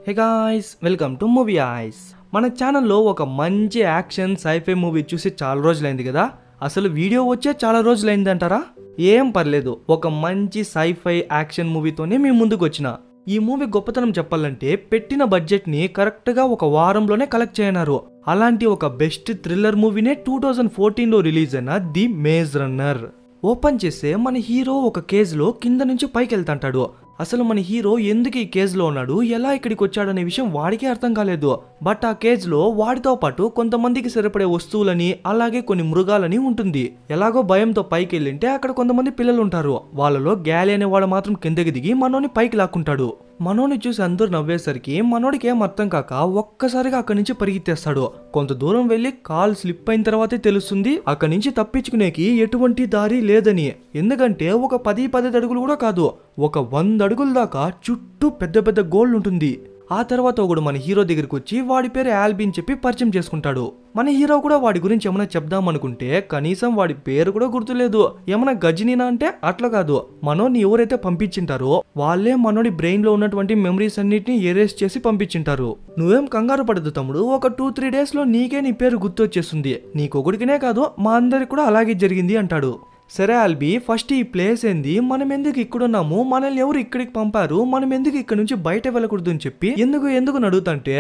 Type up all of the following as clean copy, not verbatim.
Hey guys, welcome to movie ice. మన ఛానల్లో ఒక మంచి యాక్షన్ సైఫై మూవీ చూసి చాలా రోజులైంది కదా. అసలు వీడియో వచ్చే చాలా రోజులైంది అంటారా? ఏం పర్లేదు, ఒక మంచి సైఫై యాక్షన్ మూవీతోనే మీ ముందుకు వచ్చిన. ఈ మూవీ గొప్పతనం చెప్పాలంటే పెట్టిన బడ్జెట్ని కరెక్ట్గా ఒక వారంలోనే కలెక్ట్ చేయనారు. అలాంటి ఒక బెస్ట్ థ్రిల్లర్ మూవీనే 2014లో రిలీజ్ అయిన ది మేజ్ రన్నర్. ఓపెన్ చేస్తే మన హీరో ఒక కేజ్లో కింద నుంచి పైకి వెళ్తాంటాడు. అసలు మన హీరో ఎందుకు ఈ కేజ్లో ఉన్నాడు, ఎలా ఇక్కడికి వచ్చాడనే విషయం వాడికే అర్థం కాలేదు. బట్ ఆ కేజ్లో వాడితో పాటు కొంతమందికి సరిపడే వస్తువులని అలాగే కొన్ని మృగాలని ఉంటుంది. ఎలాగో భయంతో పైకి వెళ్ళింటే అక్కడ కొంతమంది పిల్లలు ఉంటారు. వాళ్ళలో గ్యాలీ అనేవాడు మాత్రం కిందకి దిగి మనోని పైకి లాక్కుంటాడు. మనోని చూసి అందరూ నవ్వేసరికి మనోడికి ఏం అర్థం కాక ఒక్కసారిగా అక్కడి నుంచి పరిగెత్తేస్తాడు. కొంత దూరం వెళ్లి కాల్ స్లిప్ అయిన తర్వాతే తెలుస్తుంది అక్కడి నుంచి తప్పించుకునేకి ఎటువంటి దారి లేదని. ఎందుకంటే ఒక 10 అడుగులు కూడా కాదు, ఒక 100 అడుగుల దాకా చుట్టూ పెద్ద పెద్ద గోల్డ్ ఉంటుంది. ఆ తర్వాత ఒకడు మన హీరో దగ్గరికి వచ్చి వాడి పేరు ఆల్బిన్ చెప్పి పరిచయం చేసుకుంటాడు. మన హీరో కూడా వాడి గురించి ఏమైనా చెప్దాం అనుకుంటే కనీసం వాడి పేరు కూడా గుర్తులేదు. ఏమైనా గజనీనా అంటే అట్లా కాదు, మనోని ఎవరైతే పంపించింటారో వాళ్ళే మనోడి బ్రెయిన్ లో ఉన్నటువంటి మెమరీస్ అన్నిటిని ఎరేస్ చేసి పంపించింటారు. నువ్వేం కంగారు పడదు తమ్ముడు, ఒక 2-3 డేస్ లో నీకే నీ పేరు గుర్తొచ్చేస్తుంది. నీకొకడికినే కాదు మా అందరికి కూడా అలాగే జరిగింది అంటాడు. సరే ఆల్బీ, ఫస్ట్ ఈ ప్లేస్ ఏంది, మనం ఎందుకు ఇక్కడున్నాము, మనల్ని ఎవరు ఇక్కడికి పంపారు, మనం ఎందుకు ఇక్కడ నుంచి బయట వెళ్ళకూడదు అని చెప్పి ఎందుకు అడుగుతంటే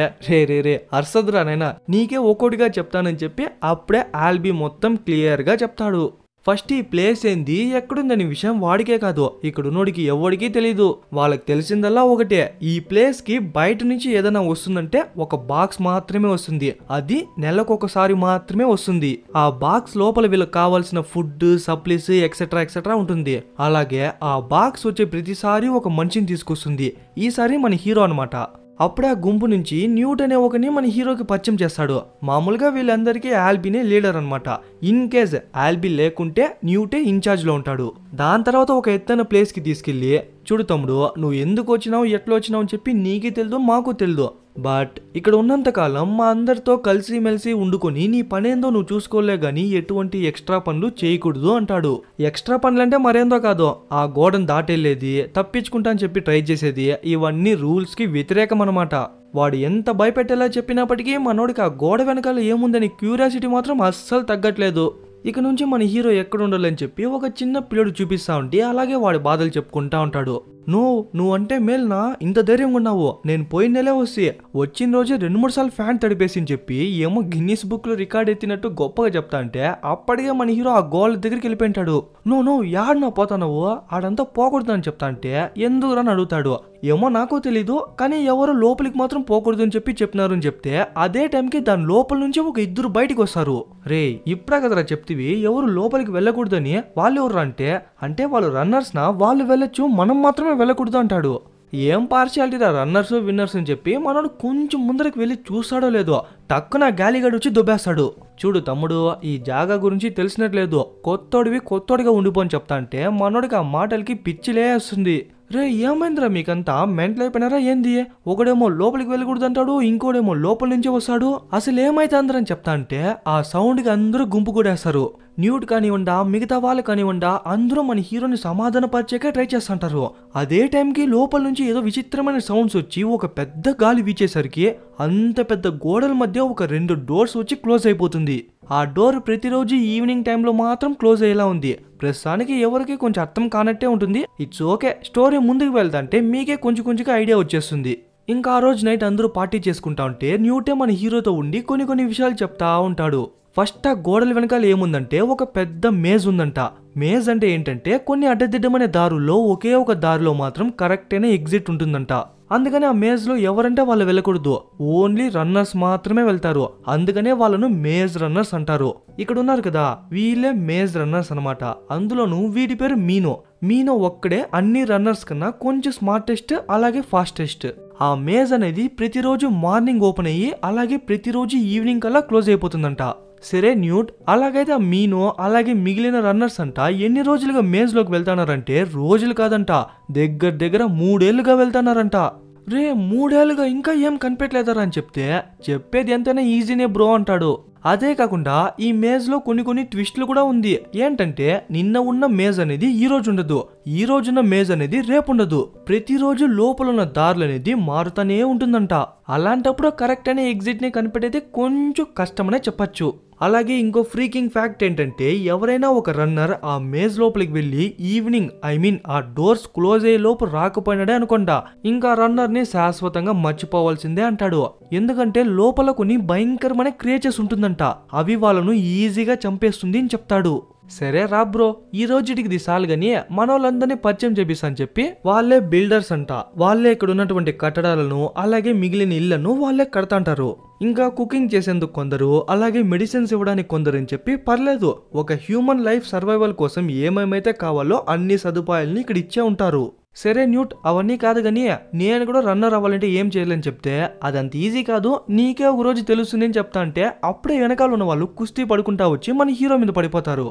రే అర్సద్రా నైనా నీకే ఒక్కోటిగా చెప్తానని చెప్పి అప్పుడే ఆల్బీ మొత్తం క్లియర్ గా చెప్తాడు. ఫస్ట్ ఈ ప్లేస్ ఏంది, ఎక్కడుందని విషయం వాడికే కాదు ఇక్కడున్నోడికి ఎవడికి తెలీదు. వాళ్ళకి తెలిసిందల్లా ఒకటే, ఈ ప్లేస్ కి బయట నుంచి ఏదైనా వస్తుందంటే ఒక బాక్స్ మాత్రమే వస్తుంది. అది నెలకొకసారి మాత్రమే వస్తుంది. ఆ బాక్స్ లోపల వీళ్ళకి కావాల్సిన ఫుడ్, సప్లీస్ ఎక్సెట్రా ఉంటుంది. అలాగే ఆ బాక్స్ వచ్చే ప్రతిసారి ఒక మనిషిని తీసుకొస్తుంది. ఈసారి మన హీరో అనమాట. అప్పుడే ఆ గుంపు నుంచి న్యూట్ అనే ఒకని మన హీరోకి పరిచయం చేస్తాడు. మామూలుగా వీళ్ళందరికీ ఆల్బీనే లీడర్ అనమాట. ఇన్ కేస్ ఆల్బీ లేకుంటే న్యూటే ఇన్ఛార్జ్ లో ఉంటాడు. దాని తర్వాత ఒక ఎత్తైన ప్లేస్ కి తీసుకెళ్లి, చూడు తమ్ముడు, నువ్వు ఎందుకు వచ్చినావు ఎట్లా వచ్చినావు అని చెప్పి నీకే తెలియదు మాకు తెలియదు. బట్ ఇక్కడ ఉన్నంతకాలం మా అందరితో కలిసిమెలిసి ఉండుకొని నీ పనేందో నువ్వు చూసుకోలే గానీ ఎటువంటి ఎక్స్ట్రా పనులు చేయకూడదు అంటాడు. ఎక్స్ట్రా పనులంటే మరేందో కాదు, ఆ గోడను దాటెళ్ళేది, తప్పించుకుంటా అని చెప్పి ట్రై చేసేది, ఇవన్నీ రూల్స్ కి వ్యతిరేకం అనమాట. వాడు ఎంత భయపెట్టేలా చెప్పినప్పటికీ మనోడికి ఆ గోడ వెనకాల ఏముందని క్యూరియాసిటీ మాత్రం అస్సలు తగ్గట్లేదు. ఇక నుంచి మన హీరో ఎక్కడ ఉండాలని చెప్పి ఒక చిన్న పిల్లడు చూపిస్తా ఉంటే అలాగే వాడి బాధలు చెప్పుకుంటా ఉంటాడు. నువ్వు అంటే మేల్నా, ఇంత ధైర్యంగా ఉన్నావు, నేను పోయిన నెలే వచ్చిన రోజే 2-3 సార్లు ఫ్యాన్ తడిపేసి అని చెప్పి ఏమో గిన్నిస్ బుక్ లో రికార్డ్ ఎత్తినట్టు గొప్పగా చెప్తా అంటే అప్పటికే మన హీరో ఆ గోల్ దగ్గరికి వెళ్ళిపోయింటాడు. నువ్వు యాడనా పోతావు, ఆడంతా పోకూడదు అని చెప్తా అంటే ఎందుకు అని అడుగుతాడు. ఏమో నాకు తెలీదు, కానీ ఎవరు లోపలికి మాత్రం పోకూడదు అని చెప్పినారు అని చెప్తే అదే టైంకి దాని లోపల నుంచి ఒక 2 బయటికి వస్తారు. రే ఇప్పుడే కదరా చెప్తివి ఎవరు లోపలికి వెళ్ళకూడదని, వాళ్ళు ఎవరు అంటే వాళ్ళు రన్నర్స్ నా, వాళ్ళు వెళ్ళొచ్చు మనం మాత్రమే వెళ్ళకూడదు అంటాడు. ఏం పార్షియాలిటీ రా రన్నర్స్ విన్నర్స్ అని చెప్పి మనోడు కొంచెం ముందరికి వెళ్ళి చూస్తాడో లేదో టక్కున గాలిగాడు వచ్చి దుబ్బేస్తాడు. చూడు తమ్ముడు, ఈ జాగా గురించి తెలిసినట్లేదు, కొత్తోడిగా ఉండిపోని చెప్తా అంటే మనోడికి ఆ మాటలకి పిచ్చిలే వస్తుంది. రే ఏమైందిరా మీకంతా మెంటల్ అయిపోయినారా ఏంది, ఒకడేమో లోపలికి వెళ్ళకూడదు అంటాడు, ఇంకోడేమో లోపల నుంచే వస్తాడు, అసలు ఏమైతే అందరని చెప్తా అంటే ఆ సౌండ్ కి అందరూ గుంపు కూడేస్తారు. న్యూట్ కానివ్వండా మిగతా వాళ్ళు కానివ్వండా అందరూ మన హీరోని సమాధాన పరిచేకే ట్రై చేస్తుంటారు. అదే టైంకి లోపల నుంచి ఏదో విచిత్రమైన సౌండ్స్ వచ్చి ఒక పెద్ద గాలి వీచేసరికి అంత పెద్ద గోడల మధ్య ఒక 2 డోర్స్ వచ్చి క్లోజ్ అయిపోతుంది. ఆ డోర్ ప్రతిరోజు ఈవినింగ్ టైంలో మాత్రం క్లోజ్ అయ్యేలా ఉంది. ప్రస్తుతానికి ఎవరికి కొంచెం అర్థం కానట్టే ఉంటుంది. ఇట్స్ ఓకే, స్టోరీ ముందుకు వెళ్తాంటే మీకే కొంచెంగా ఐడియా వచ్చేస్తుంది. ఇంకా ఆ రోజు నైట్ అందరూ పార్టీ చేసుకుంటా ఉంటే న్యూటే మన హీరోతో ఉండి కొన్ని విషయాలు చెప్తా ఉంటాడు. ఫస్ట్ ఆ గోడల వెనకాల ఏముందంటే ఒక పెద్ద మేజ్ ఉందంట. మేజ్ అంటే ఏంటంటే కొన్ని అడ్డదిడ్డమనే దారుల్లో ఒకే ఒక దారిలో మాత్రం కరెక్ట్ అయిన ఎగ్జిట్ ఉంటుందంట. అందుకని ఆ మేజ్ లో ఎవరంటే వాళ్ళు వెళ్ళకూడదు, ఓన్లీ రన్నర్స్ మాత్రమే వెళ్తారు. అందుకనే వాళ్ళను మేజ్ రన్నర్స్ అంటారు. ఇక్కడ ఉన్నారు కదా వీళ్ళే మేజ్ రన్నర్స్ అనమాట. అందులోనూ వీడి పేరు మీనో ఒక్కడే అన్ని రన్నర్స్ కన్నా కొంచెం స్మార్టెస్ట్ అలాగే ఫాస్టెస్ట్. ఆ మేజ్ అనేది ప్రతిరోజు మార్నింగ్ ఓపెన్ అయ్యి అలాగే ప్రతిరోజు ఈవినింగ్ కల్లా క్లోజ్ అయిపోతుందంట. సరే న్యూట్, అలాగైతే ఆ మీనో అలాగే మిగిలిన రన్నర్స్ అంట ఎన్ని రోజులుగా మేజ్ లోకి వెళ్తానారంటే రోజులు కాదంట, దగ్గర 3 ఏళ్లుగా వెళ్తానారంట. రే 3 ఏళ్లుగా ఇంకా ఏం కనిపెట్టలేదరా అని చెప్తే చెప్పేది ఎంతైనా ఈజీనే బ్రో అంటాడు. అదే కాకుండా ఈ మేజ్ లో కొన్ని ట్విస్టులు కూడా ఉంది. ఏంటంటే నిన్న ఉన్న మేజ్ అనేది ఈ రోజు ఉండదు, ఈ రోజున్న మేజ్ అనేది రేపు ఉండదు. ప్రతిరోజు లోపల ఉన్న దారులు అనేది మారుతానే ఉంటుందంట. అలాంటప్పుడు కరెక్ట్ అనే ఎగ్జిట్ ని కనిపెట్టేది కొంచెం కష్టమనే చెప్పచ్చు. అలాగే ఇంకో ఫ్రీకింగ్ ఫ్యాక్ట్ ఏంటంటే ఎవరైనా ఒక రన్నర్ ఆ మేజ్ లోపలికి వెళ్ళి ఈవినింగ్ ఆ డోర్స్ క్లోజ్ అయ్యే లోపు రాకపోయినాడే అనుకోండా ఇంకా రన్నర్ ని శాశ్వతంగా మర్చిపోవాల్సిందే అంటాడు. ఎందుకంటే లోపల కొన్ని భయంకరమైన క్రియేచర్స్ ఉంటుందంట, అవి వాళ్ళను ఈజీగా చంపేస్తుంది అని చెప్తాడు. సరే రా బ్రో, ఈ రోజుటికి ఇది చాలు గాని మనోళ్ళందరినీ పరిచయం చేపిస్తా అని చెప్పి వాళ్ళే బిల్డర్స్ అంట. వాళ్ళే ఇక్కడ ఉన్నటువంటి కట్టడాలను అలాగే మిగిలిన ఇళ్లను వాళ్ళే కడతాంటారు. ఇంకా కుకింగ్ చేసేందుకు కొందరు, అలాగే మెడిసిన్స్ ఇవ్వడానికి కొందరు అని చెప్పి పర్లేదు ఒక హ్యూమన్ లైఫ్ సర్వైవల్ కోసం ఏమేమైతే కావాలో అన్ని సదుపాయాలని ఇక్కడ ఇచ్చే ఉంటారు. సరే న్యూట్, అవన్నీ కాదు గానీ నేను కూడా రన్నర్ అవ్వాలంటే ఏం చేయాలని చెప్తే అదంత ఈజీ కాదు, నీకే ఒక రోజు తెలుస్తుంది అని చెప్తా అంటే అప్పుడే వెనకాల ఉన్న వాళ్ళు కుస్తీ పడుకుంటా వచ్చి మన హీరో మీద పడిపోతారు.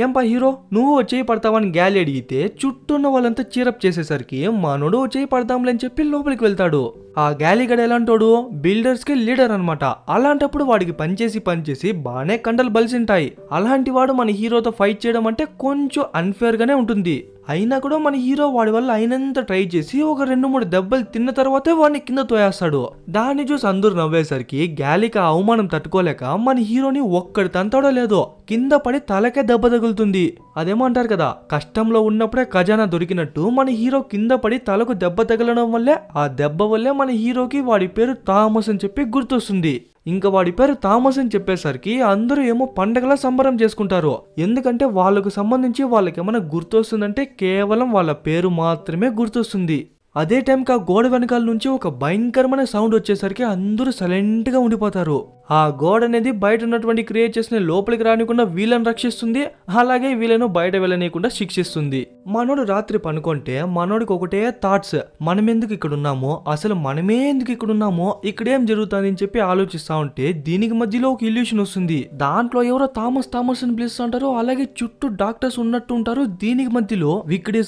ఏంపా హీరో నువ్వు వచ్చేయి పడతావని గాలి అడిగితే చుట్టూ ఉన్న వాళ్ళంతా చీరప్ చేసేసరికి మనోడు వచ్చేయి పడతాంలే అని చెప్పి లోపలికి వెళ్తాడు. ఆ గాలిగడ ఎలాంటోడు బిల్డర్స్ కి లీడర్ అనమాట. అలాంటప్పుడు వాడికి పనిచేసి బానే కండలు బలిసింటాయి. అలాంటి వాడు మన హీరోతో ఫైట్ చేయడం అంటే కొంచెం అన్ఫేర్ గానే ఉంటుంది. అయినా కూడా మన హీరో వాడి వల్ల అయినంత ట్రై చేసి ఒక 2-3 దెబ్బలు తిన్న తర్వాతే వాడిని కింద తోయేస్తాడు. దాన్ని చూసి అందరూ నవ్వేసరికి గాలికి ఆ అవమానం తట్టుకోలేక మన హీరోని ఒక్కడి తంతాడో లేదో కింద పడి తలకే దెబ్బ తగులుతుంది. అదేమంటారు కదా, కష్టంలో ఉన్నప్పుడే ఖజానా దొరికినట్టు మన హీరో కింద పడి తలకు దెబ్బ తగలడం వల్లే ఆ దెబ్బ వల్లే మన హీరోకి వాడి పేరు థామస్ అని చెప్పి గుర్తొస్తుంది. ఇంకా వాడి పేరు థామస్ అని చెప్పేసరికి అందరూ ఏమో పండగలా సంబరం చేసుకుంటారు. ఎందుకంటే వాళ్ళకు సంబంధించి వాళ్ళకి ఏమైనా గుర్తొస్తుందంటే కేవలం వాళ్ళ పేరు మాత్రమే గుర్తొస్తుంది. అదే టైంకి ఆ గోడ వెనకాల నుంచి ఒక భయంకరమైన సౌండ్ వచ్చేసరికి అందరూ సైలెంట్ గా ఉండిపోతారు. ఆ గోడ అనేది బయట ఉన్నటువంటి క్రియేచర్స్ ని లోపలికి రానికుండా వీళ్ళని రక్షిస్తుంది, అలాగే వీళ్ళను బయట వెళ్ళనీయకుండా శిక్షిస్తుంది. మనోడు రాత్రి పనుకుంటే మనోడికి ఒకటే థాట్స్, మనం ఎందుకు ఇక్కడ ఉన్నామో, అసలు మనమే ఎందుకు ఇక్కడ ఉన్నామో, ఇక్కడేం జరుగుతుంది అని చెప్పి ఆలోచిస్తా ఉంటే దీనికి మధ్యలో ఒక ఇల్యూషన్ వస్తుంది. దాంట్లో ఎవరో థామస్ అని పిలుస్తుంటారు, అలాగే చుట్టూ డాక్టర్స్ ఉన్నట్టు ఉంటారు. దీనికి మధ్యలో వికెడ్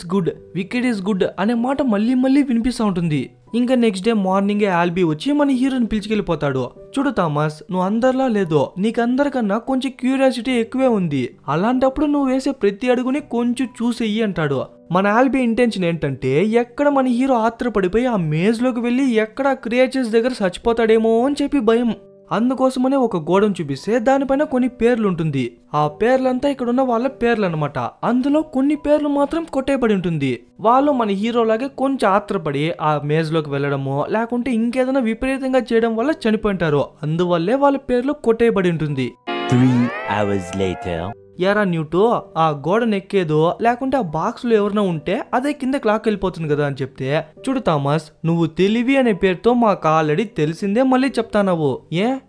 ఈస్ గుడ్ అనే మాట మళ్ళీ వినిపిస్తూ ఉంటుంది. ఇంకా నెక్స్ట్ డే మార్నింగే ఆల్బీ వచ్చి మన హీరోని పిలిచికెళ్ళిపోతాడు. చూడు థామస్, నువ్వు అందరిలా లేదో, నీకందరికన్నా కొంచెం క్యూరియాసిటీ ఎక్కువే ఉంది. అలాంటప్పుడు నువ్వు వేసే ప్రతి అడుగుని కొంచెం చూసేయి అంటాడు. మన ఆల్బీ ఇంటెన్షన్ ఏంటంటే ఎక్కడ మన హీరో ఆత్రపడిపోయి ఆ మేజ్ లోకి వెళ్ళి ఎక్కడ క్రియేచర్స్ దగ్గర చచ్చిపోతాడేమో అని చెప్పి భయం. అందుకోసమనే ఒక గోడను చూపిస్తే దానిపైన కొన్ని పేర్లు ఉంటుంది. ఆ పేర్లంతా ఇక్కడ ఉన్న వాళ్ళ పేర్లు అనమాట. అందులో కొన్ని పేర్లు మాత్రం కొట్టేయబడి ఉంటుంది. వాళ్ళు మన హీరోలాగే కొంచెం ఆత్రపడి ఆ మేజ్ లోకి వెళ్ళడమో లేకుంటే ఇంకేదైనా విపరీతంగా చేయడం వల్ల చనిపోయింటారు. అందువల్లే వాళ్ళ పేర్లు కొట్టేయబడి ఉంటుంది. 3 hours later. యారా న్యూటో, ఆ గోడను ఎక్కేదో లేకుంటే ఆ బాక్స్ లో ఎవరైనా ఉంటే అదే కింద క్లాక్ వెళ్ళిపోతుంది కదా అని చెప్తే, చూడు థామస్, నువ్వు తెలివి అనే పేరుతో మాకు ఆల్రెడీ తెలిసిందే మళ్ళీ చెప్తానవు.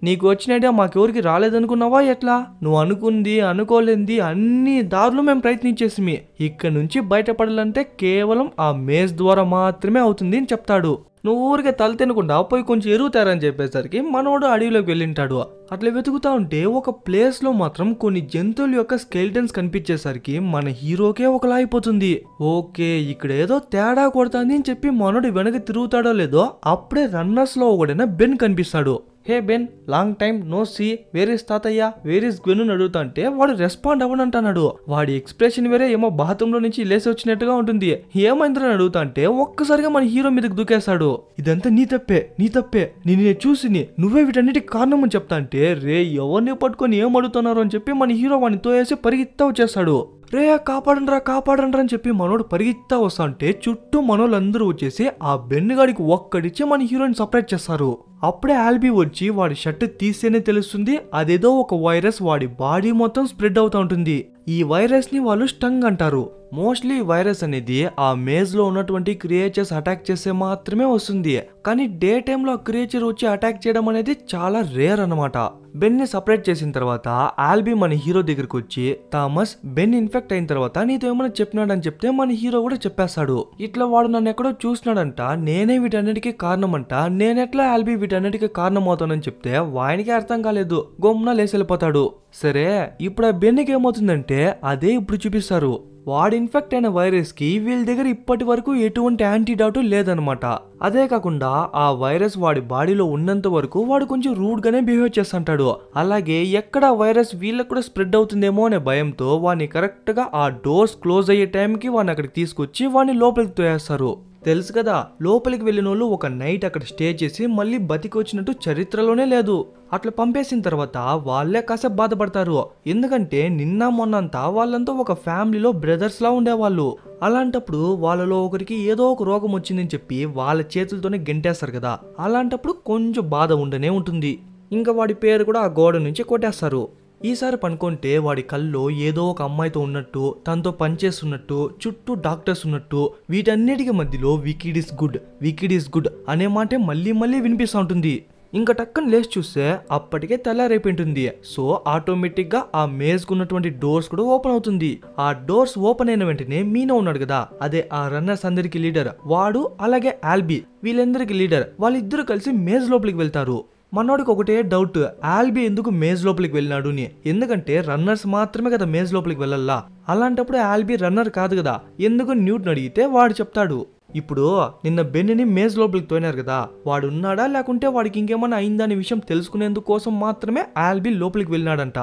నీకు వచ్చిన ఐడియా మాకెవరికి రాలేదనుకున్నావా ఎట్లా? నువ్వు అనుకుంది అనుకోలేంది అన్ని దారులు మేము ప్రయత్నించేసి ఇక్కడ నుంచి బయటపడాలంటే కేవలం ఆ మేజ్ ద్వారా మాత్రమే అవుతుంది అని చెప్తాడు. నువ్వు ఊరికే తల తినకుండా పోయి కొంచెం ఎరుగుతారని చెప్పేసరికి మనోడు అడవిలోకి వెళ్ళింటాడు. అట్లా వెతుకుతా ఉంటే ఒక ప్లేస్ లో మాత్రం కొన్ని జంతువుల యొక్క స్కెల్టన్స్ కనిపించేసరికి మన హీరోకే ఒకలా అయిపోతుంది. ఓకే, ఇక్కడ ఏదో తేడా కొడుతుంది అని చెప్పి మనోడు వెనక్కి తిరుగుతాడో లేదో అప్పుడే రన్నర్స్ లో ఒకడైనా బెన్ కనిపిస్తాడు. Hey Ben, long time no see, where is తాతయ్య, వేర్ ఇస్ గ్వెన్ అడుగుతా అంటే వాడు రెస్పాండ్ అవ్వనంటున్నాడు. వాడి ఎక్స్ప్రెషన్ వేరే, ఏమో బాత్రూమ్ లో నుంచి లేసి వచ్చినట్టుగా ఉంటుంది. ఏమైందని అడుగుతా అంటే ఒక్కసారిగా మన హీరో మీదకి దూకేస్తాడు. ఇదంతా నీ తప్పే, నేను చూసి నువ్వే వీటన్నిటికి కారణం అని చెప్తా అంటే, రే ఎవరిని పట్టుకొని ఏం అడుగుతున్నారు అని చెప్పి మన హీరో వాడిని తోయేసి పరిగెత్తా వచ్చేస్తాడు. రే కాపాడండ్రా అని చెప్పి మనోడు పరిగెత్తా వస్తా అంటే చుట్టూ మనోళ్ళందరూ వచ్చేసి ఆ బెన్నుగాడికి ఒక్కడిచ్చి మన హీరోని సపరేట్ చేస్తారు. అప్పుడే ఆల్బీ వచ్చి వాడి షర్ట్ తీస్తేనే తెలుస్తుంది అదేదో ఒక వైరస్ వాడి బాడీ మొత్తం స్ప్రెడ్ అవుతా ఉంటుంది. ఈ వైరస్ ని వాళ్ళు స్టంగ్ అంటారు. మోస్ట్లీ ఈ వైరస్ అనేది ఆ మేజ్ లో ఉన్నటువంటి క్రియేచర్స్ అటాక్ చేస్తే మాత్రమే వస్తుంది. కానీ డే టైమ్ లో ఆ క్రియేచర్ వచ్చి అటాక్ చేయడం అనేది చాలా రేర్ అన్నమాట. బెన్ ని సపరేట్ చేసిన తర్వాత ఆల్బీ మన హీరో దగ్గరికి వచ్చి, థామస్, బెన్ ఇన్ఫెక్ట్ అయిన తర్వాత నీతో ఏమైనా చెప్పినాడని చెప్తే మన హీరో కూడా చెప్పేస్తాడు. ఇట్లా వాడు నన్ను ఎక్కడో చూసినాడంట, నేనే వీటన్నిటికీ కారణం అంట, నేనెట్లా ఆల్బీ వీటన్నిటికీ కారణం అవుతానని చెప్తే వానికి అర్థం కాలేదు, గొమ్మున లేసి వెళ్ళిపోతాడు. సరే, ఇప్పుడు ఆ బెన్నికి ఏమవుతుందంటే అదే ఇప్పుడు చూపిస్తారు. వాడు ఇన్ఫెక్ట్ అయిన వైరస్ కి వీళ్ళ దగ్గర ఇప్పటి వరకు ఎటువంటి యాంటీడాట్ లేదనమాట. అదే కాకుండా ఆ వైరస్ వాడి బాడీలో ఉన్నంత వరకు వాడు కొంచెం రూడ్ గానే బిహేవ్ చేస్తుంటాడు. అలాగే ఎక్కడ వైరస్ వీళ్ళకి కూడా స్ప్రెడ్ అవుతుందేమో అనే భయంతో వాడిని కరెక్ట్ గా ఆ డోర్స్ క్లోజ్ అయ్యే టైంకి వాడిని అక్కడికి తీసుకొచ్చి వాడిని లోపలికి తోయేస్తారు. తెలుసు కదా, లోపలికి వెళ్ళిన వాళ్ళు ఒక నైట్ అక్కడ స్టే చేసి మళ్ళీ బతికి వచ్చినట్టు చరిత్రలోనే లేదు. అట్లా పంపేసిన తర్వాత వాళ్ళే కాసేపు బాధపడతారు. ఎందుకంటే నిన్న మొన్నంతా వాళ్ళంతా ఒక ఫ్యామిలీలో బ్రదర్స్ లా ఉండేవాళ్ళు. అలాంటప్పుడు వాళ్ళలో ఒకరికి ఏదో ఒక రోగం వచ్చిందని చెప్పి వాళ్ళ చేతులతోనే గెంటేస్తారు కదా, అలాంటప్పుడు కొంచెం బాధ ఉండనే ఉంటుంది. ఇంకా వాడి పేరు కూడా ఆ గోడ నుంచి కొట్టేస్తారు. ఈసారి పనుకుంటే వాడి కల్లో ఏదో ఒక అమ్మాయితో ఉన్నట్టు, తనతో పనిచేస్తున్నట్టు, చుట్టూ డాక్టర్స్ ఉన్నట్టు, వీటన్నిటికి మధ్యలో వికిడ్ ఈస్ గుడ్ అనే మాటే మళ్ళీ మళ్ళీ వినిపిస్తూ ఉంటుంది. ఇంకా టక్కన లేచి చూస్తే అప్పటికే తెల్లారైపోయింటుంది. సో ఆటోమేటిక్ గా ఆ మేజ్ కున్నటువంటి డోర్స్ కూడా ఓపెన్ అవుతుంది. ఆ డోర్స్ ఓపెన్ అయిన వెంటనే మీనా ఉన్నాడు కదా, అదే ఆ రన్నర్స్ అందరికి లీడర్, వాడు అలాగే ఆల్బీ వీళ్ళందరికి లీడర్, వాళ్ళిద్దరు కలిసి మేజ్ లోపలికి వెళ్తారు. మనోడికి ఒకటే డౌట్, ఆల్బీ ఎందుకు మేజ్ లోపలికి వెళ్ళినాడు అని. ఎందుకంటే రన్నర్స్ మాత్రమే కదా మేజ్ లోపలికి వెళ్ళాలా, అలాంటప్పుడు ఆల్బీ రన్నర్ కాదు కదా, ఎందుకు న్యూటన్ అడిగితే వాడు చెప్తాడు. ఇప్పుడు నిన్న బెన్నీని మేజ్ లోపలికి తోయినారు కదా, వాడు ఉన్నాడా లేకుంటే వాడికి ఇంకేమన్నా అయిందనే విషయం తెలుసుకునేందుకు కోసం మాత్రమే ఆల్బీ లోపలికి వెళ్ళినాడంట.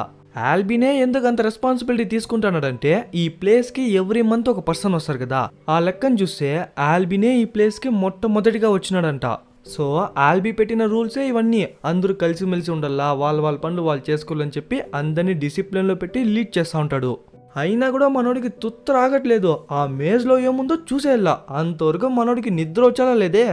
ఆల్బీనే ఎందుకు అంత రెస్పాన్సిబిలిటీ తీసుకుంటున్నాడంటే, ఈ ప్లేస్ కి ఎవ్రీ మంత్ ఒక పర్సన్ వస్తారు కదా, ఆ లెక్కను చూస్తే ఆల్బీనే ఈ ప్లేస్ కి మొట్టమొదటిగా వచ్చినాడంట. సో ఆల్బీ పెట్టిన రూల్సే ఇవన్నీ, అందరూ కలిసిమెలిసి ఉండాలా, వాళ్ళ పనులు వాళ్ళు చేసుకోవాలని చెప్పి అందరినీ డిసిప్లిన్ లో పెట్టి లీడ్ చేస్తూ ఉంటాడు. అయినా కూడా మనోడికి తుత్తు రాగట్లేదు, ఆ మేజ్ లో ఏముందో చూసేయాలా, అంతవరకు మనోడికి నిద్ర వచ్చేలా లేదే.